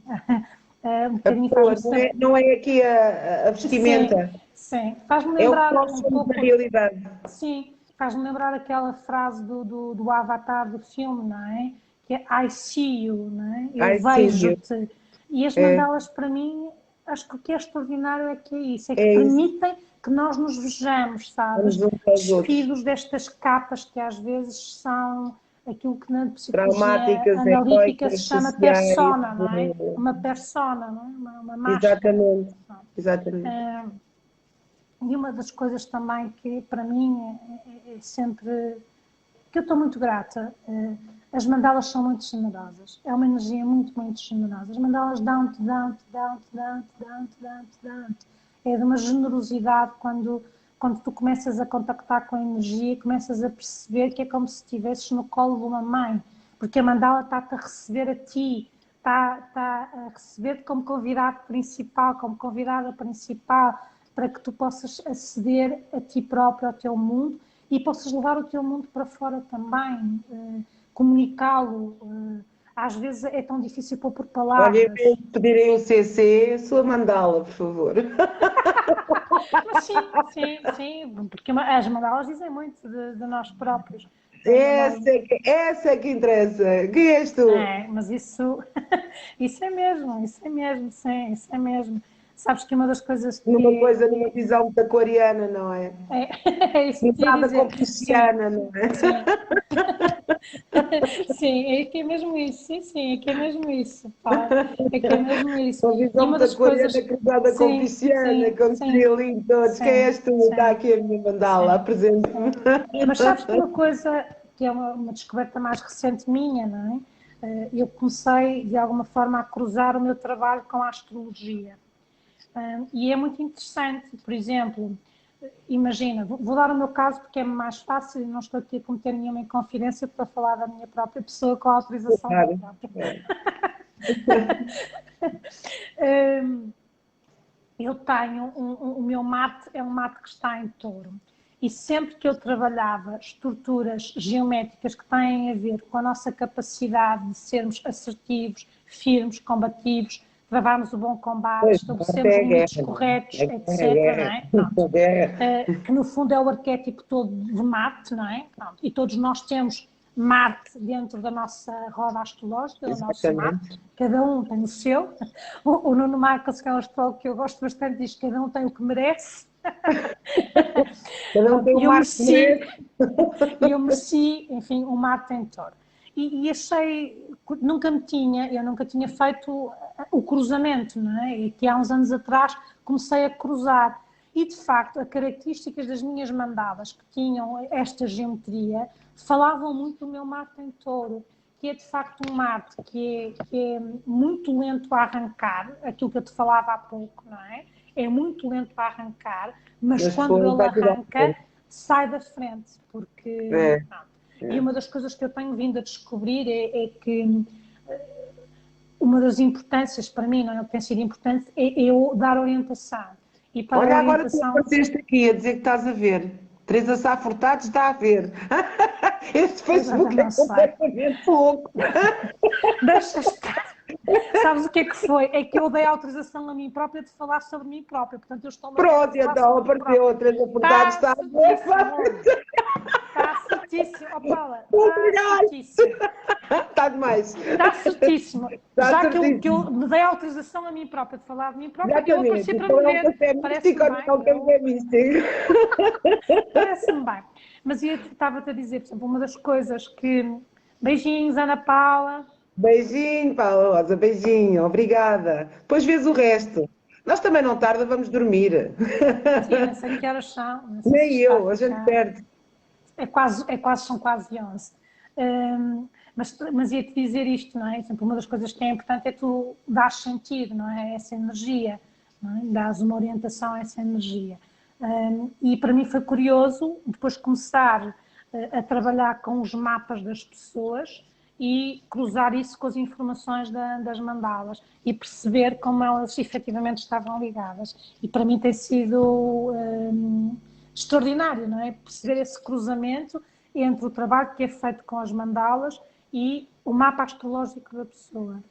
um A bocadinho pessoa faz-me sempre. não é aqui a Sim, vestimenta, sim. Faz-me é o que lembrar nós um somos na pouco. realidade. Sim, faz-me lembrar aquela frase do Avatar do filme, não é? Que é I see you, não é? Eu Ai, sim, vejo-te. E as é, mandalas, para mim, acho que o que é extraordinário é que é isso, é que é isso. permitem que nós nos vejamos, Vamos sabes? uns aos outros. Despidos destas capas que às vezes são aquilo que na psicologia Traumáticas, analítica se egoicas, chama sociais. persona, não é? Uma persona, não é? Uma máscara. Exatamente, exatamente. E uma das coisas também que para mim é sempre que eu estou muito grata, as mandalas são muito generosas, é uma energia muito, muito generosa. As mandalas dão-te, dão-te, dão-te, dão-te, dão-te, dão-te, dão-te. É de uma generosidade quando tu começas a contactar com a energia, começas a perceber que é como se estivesses no colo de uma mãe, porque a mandala está-te a receber a ti, está a receber-te como convidado principal, como convidada principal, para que tu possas aceder a ti próprio, ao teu mundo, e possas levar o teu mundo para fora também, comunicá-lo. Às vezes é tão difícil pôr por Olha, em vez palavras. de pedirem o CC, sua mandala, por favor. Mas sim, sim, sim, porque as mandalas dizem muito de nós próprios. Nós, Essa é que interessa. Quem és tu? mas isso, isso é mesmo, sim, isso é mesmo. Sabes que uma das coisas Numa que coisa, numa visão muito aquariana, não é? é, é isso que te ia Nada dizer, sim, confuciana, não é? sim. Sim, é que é mesmo isso, sim, sim, é que é mesmo isso, pá, é que é mesmo isso. Uma E visão uma muito das coisas, aquariana cruzada com sim, pisciana, sim, com sim, trilinho todos. Quem sim, és tu? Está sim, aqui a minha mandala, sim, apresento-me. sim. Mas sabes que uma coisa que é uma descoberta mais recente minha, não é? Eu comecei, de alguma forma, a cruzar o meu trabalho com a astrologia. E é muito interessante, por exemplo, imagina, vou dar o meu caso porque é mais fácil e não estou aqui a cometer nenhuma inconfidência para falar da minha própria pessoa com a autorização da Claro. própria. Eu tenho, o meu mate é um mate que está em touro. E sempre que eu trabalhava estruturas geométricas que têm a ver com a nossa capacidade de sermos assertivos, firmes, combativos, travarmos o bom combate, Pois, Marte estabelecermos é a limites guerra, não corretos, é? A etc. Não guerra, é? Pronto. a guerra. Que no fundo é o arquétipo todo de Marte, não é? Pronto. E todos nós temos Marte dentro da nossa roda astrológica, o nosso Exatamente. Marte, cada um tem o seu. O Nuno Marcos, que é um astrólogo que eu gosto bastante, diz que cada um tem o que merece. Cada um tem E o eu Marte que mereci, merece. e eu mereci, enfim, um Marte em touro. E achei, eu nunca tinha feito o cruzamento, não é? E que há uns anos atrás comecei a cruzar. E, de facto, as características das minhas mandalas que tinham esta geometria falavam muito do meu Marte em touro, que é, de facto, um Marte que é muito lento a arrancar, aquilo que eu te falava há pouco, não é? É muito lento a arrancar, mas Mas quando depois ele vai tudo à arranca, frente. sai da frente, porque... É, E é. uma das coisas que eu tenho vindo a descobrir é que uma das importâncias para mim, não é? O que tem sido importante, é eu dar orientação. E para a Olha, agora tu orientação... apareceste aqui a dizer que estás a ver. Teresa Sá Furtado está a ver. Este Pois é, Facebook é não sei. completamente louco. Deixa estar. Sabes o que é que foi? É que eu dei autorização a mim própria de falar sobre mim própria. Portanto, eu estou-me a ver a Pronto, falar então sobre mim apareceu própria. a Teresa Furtado, Está está a ver. certíssimo. Está certíssimo. Oh, Paula, está Obrigado. certíssimo. Está demais. Está certíssimo. Está Já que eu certíssimo. me dei autorização a mim própria de falar de mim própria, eu apareci Exatamente. para me Então é um ver. café místico Parece-me ou não é bem. um café místico? Parece-me bem. Mas eu estava-te a dizer, por exemplo, uma das coisas que... Beijinhos, Ana Paula. Beijinho, Paula Rosa, beijinho, obrigada. Depois vês o resto. Nós também não tarda, vamos dormir. Sim, eu nem sei que horas são, não sei se Nem está a eu, a gente ficar. perde. São quase 11. Mas ia-te dizer isto, não é? Sempre uma das coisas que é importante é tu dar sentido, não é? A essa energia, não é? Dás uma orientação a essa energia. E para mim foi curioso depois começar a trabalhar com os mapas das pessoas e cruzar isso com as informações das mandalas e perceber como elas efetivamente estavam ligadas. E para mim tem sido extraordinário, não é? Perceber esse cruzamento entre o trabalho que é feito com as mandalas e o mapa astrológico da pessoa.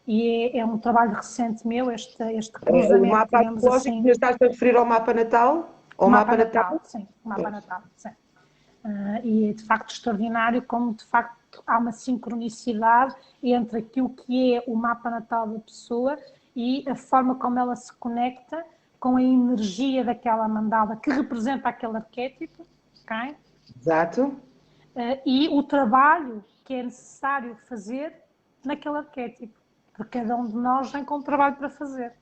E é um trabalho recente meu, este O cruzamento, mapa digamos astrológico, assim. mas estás a referir ao mapa natal? Ao Mapa mapa natal? natal, sim, mapa Pois. natal, sim. E é de facto extraordinário como de facto há uma sincronicidade entre aquilo que é o mapa natal da pessoa e a forma como ela se conecta com a energia daquela mandala que representa aquele arquétipo, ok? Exato. E o trabalho que é necessário fazer naquele arquétipo, porque cada um de nós vem com um trabalho para fazer.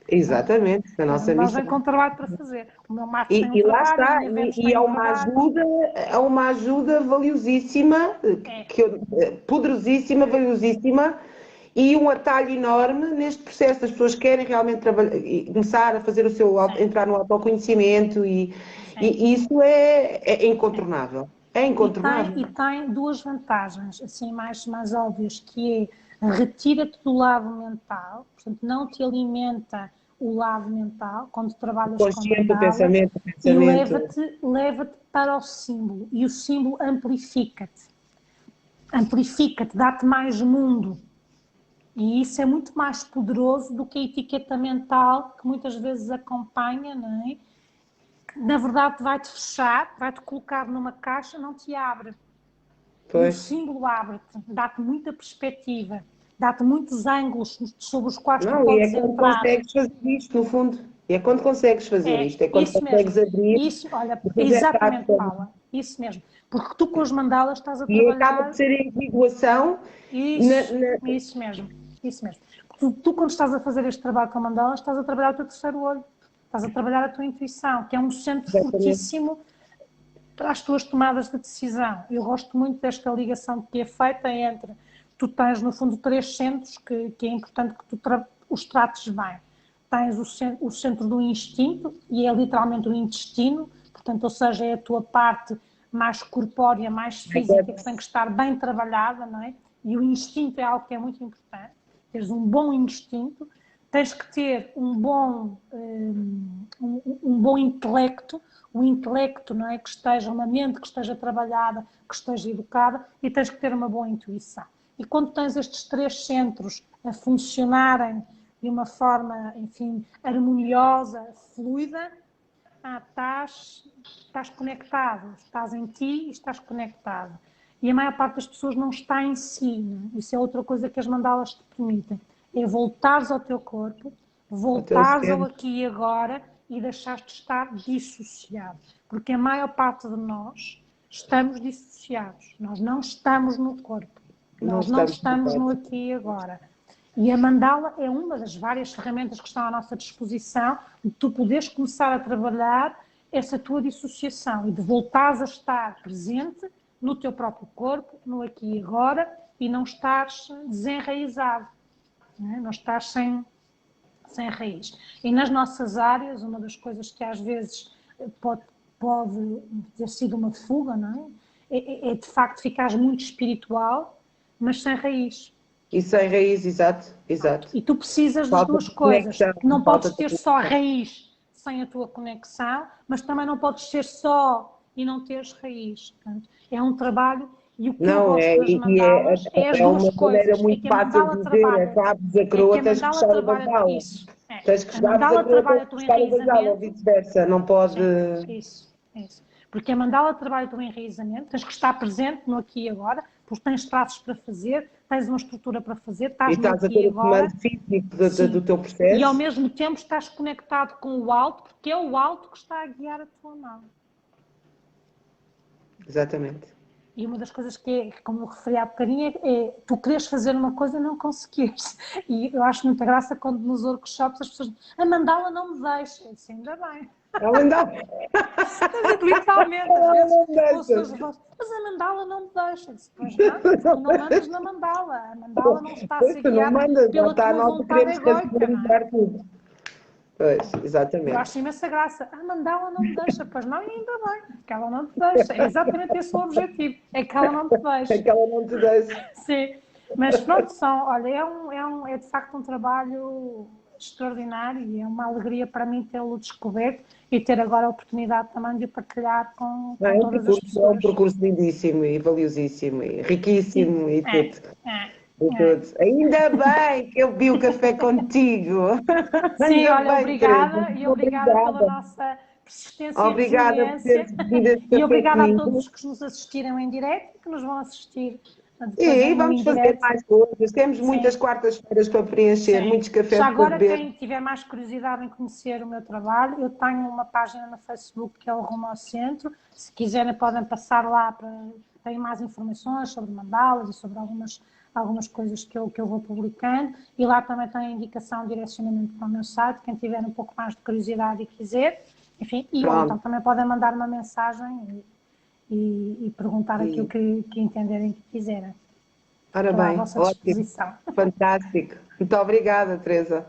Exatamente, a Cada um nossa de nós vem missão. com um trabalho para fazer. O meu Marte tem um E lá trabalho, a está, minha Vênus e tem um trabalho. é uma ajuda valiosíssima, É, poderosíssima, valiosíssima, e um atalho enorme neste processo. As pessoas querem realmente trabalhar, e começar a fazer o seu, sim, entrar no autoconhecimento, sim, e isso é sim. incontornável. É E incontornável. tem duas vantagens, assim, mais óbvias, que é retira-te do lado mental, portanto, não te alimenta o lado mental quando O trabalhas com consciente, mandalas o e pensamento. leva-te para o símbolo e o símbolo amplifica-te, dá-te mais mundo. E isso é muito mais poderoso do que a etiqueta mental que muitas vezes acompanha, não é? Na verdade vai-te fechar, vai-te colocar numa caixa, não te abre. E o Pois. símbolo abre-te, dá-te muita perspectiva, dá-te muitos ângulos sobre os quais tu Não, e é podes quando entrar. consegues fazer isto, no fundo. E é quando consegues fazer É isto, é quando isso mesmo. consegues abrir, Isso, olha, depois é exatamente, prática. Paula. Isso mesmo. Porque tu com os mandalas estás a E trabalhar... acaba de ser a individuação. Isso mesmo. Isso mesmo. Tu, quando estás a fazer este trabalho com mandalas, estás a trabalhar o teu terceiro olho. Estás a trabalhar a tua intuição, que é um centro fortíssimo para as tuas tomadas de decisão. Eu gosto muito desta ligação que é feita entre... Tu tens, no fundo, 3 centros que é importante que tu os trates bem. Tens o centro do instinto, e é literalmente o intestino, portanto, ou seja, é a tua parte mais corpórea, mais física, que tem que estar bem trabalhada, não é? E o instinto é algo que é muito importante. Teres um bom instinto, tens que ter um bom intelecto, um intelecto, não é? Que esteja, uma mente que esteja trabalhada, que esteja educada, e tens que ter uma boa intuição. E quando tens estes 3 centros a funcionarem de uma forma, enfim, harmoniosa, fluida, estás conectado, estás em ti e estás conectado. E a maior parte das pessoas não está em si, né? Isso é outra coisa que as mandalas te permitem, é voltares ao teu corpo, voltares ao aqui e agora e deixares de estar dissociado. Porque a maior parte de nós estamos dissociados, nós não estamos no corpo, nós não estamos no aqui e agora. E a mandala é uma das várias ferramentas que estão à nossa disposição de tu poderes começar a trabalhar essa tua dissociação e de voltares a estar presente no teu próprio corpo, no aqui e agora, e não estares desenraizado, não estás sem raiz. E nas nossas áreas, uma das coisas que às vezes pode ter sido uma fuga, não é? É de facto ficares muito espiritual, mas sem raiz. E sem raiz, exato. E tu precisas das duas coisas. Não podes ter só raiz sem a tua conexão, mas também não podes ser só e não teres raiz. Portanto, é um trabalho, e o que eu gosto das mandalas é as duas coisas. É uma maneira muito fácil de dizer, acabes a coroa, tens que fechar a mandala. Tens que fechar a coroa, tens que fechar a mandala, ou vice-versa, não pode... Isso. Porque a mandala trabalha o teu enraizamento, tens que estar presente no aqui e agora, porque tens traços para fazer, tens uma estrutura para fazer, estás no aqui e agora. E estás a ter o comando físico do teu processo. E ao mesmo tempo estás conectado com o alto, porque é o alto que está a guiar a tua mão. Exatamente. E uma das coisas que como eu referi há bocadinho, é tu queres fazer uma coisa e não conseguires. E eu acho muita graça quando nos workshops as pessoas dizem, a mandala não me deixa. Eu disse, ainda bem. Ela ainda... Literalmente, às vezes, mas a mandala não me deixa. Pois não, tu não mandas na mandala. A mandala não está a ser guiada pela tua vontade egoica. Pois, exatamente. Eu acho imensa graça. A mandala não me deixa. Pois não, e ainda bem, que ela não te deixa. É exatamente esse o objetivo. É que ela não te deixa. É que ela não te deixa. Sim. Mas pronto, olha, é de facto um trabalho extraordinário e é uma alegria para mim tê-lo descoberto e ter agora a oportunidade também de partilhar com todas as pessoas. É um percurso lindíssimo e valiosíssimo e riquíssimo e tudo. Ainda bem que eu vi o café contigo. Sim, olha, obrigada e obrigada pela nossa persistência e resiliência. E obrigada a todos que nos assistiram em direto e que nos vão assistir. E vamos fazer mais coisas. Temos muitas quartas-feiras para preencher, muitos cafés para beber. Já agora, beber. quem tiver mais curiosidade em conhecer o meu trabalho, eu tenho uma página no Facebook que é o Rumo ao Centro. Se quiserem, podem passar lá para terem mais informações sobre mandalas e sobre algumas coisas que eu vou publicando. E lá também tem a indicação, direcionamento para o meu site. Quem tiver um pouco mais de curiosidade e quiser, enfim, então também podem mandar uma mensagem e perguntar aquilo que entenderem que quiserem. Ora bem, ótimo, fantástico. Muito obrigada, Teresa.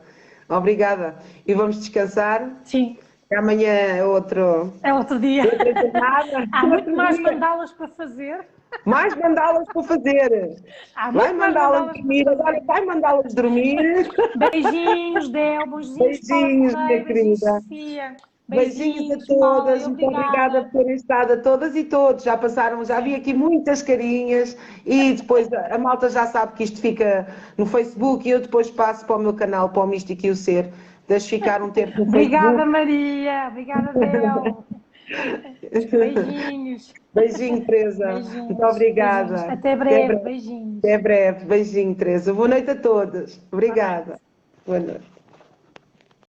Obrigada. E vamos descansar? Sim. Amanhã é outro dia. Outra jornada. Há muito mais mandalas para fazer. Mais mandá-las para fazer. Vai mandá-las dormir, agora vai mandá-las dormir. Beijinhos, Del, beijinhos, minha querida. Sofia. Beijinhos a todas, Paula, muito obrigada por terem estado a todas e todos. Já vi aqui muitas carinhas e depois a malta já sabe que isto fica no Facebook e eu depois passo para o meu canal, para o Místico e o Ser. Deixo ficar um tempo no obrigada, Facebook. Maria. Obrigada, Del. Beijinhos. Beijinho, Teresa. Beijinhos, muito obrigada. Beijinhos. Até breve. Beijinhos. Até breve. Beijinho, Teresa. Boa noite a todas. Obrigada. Boa noite.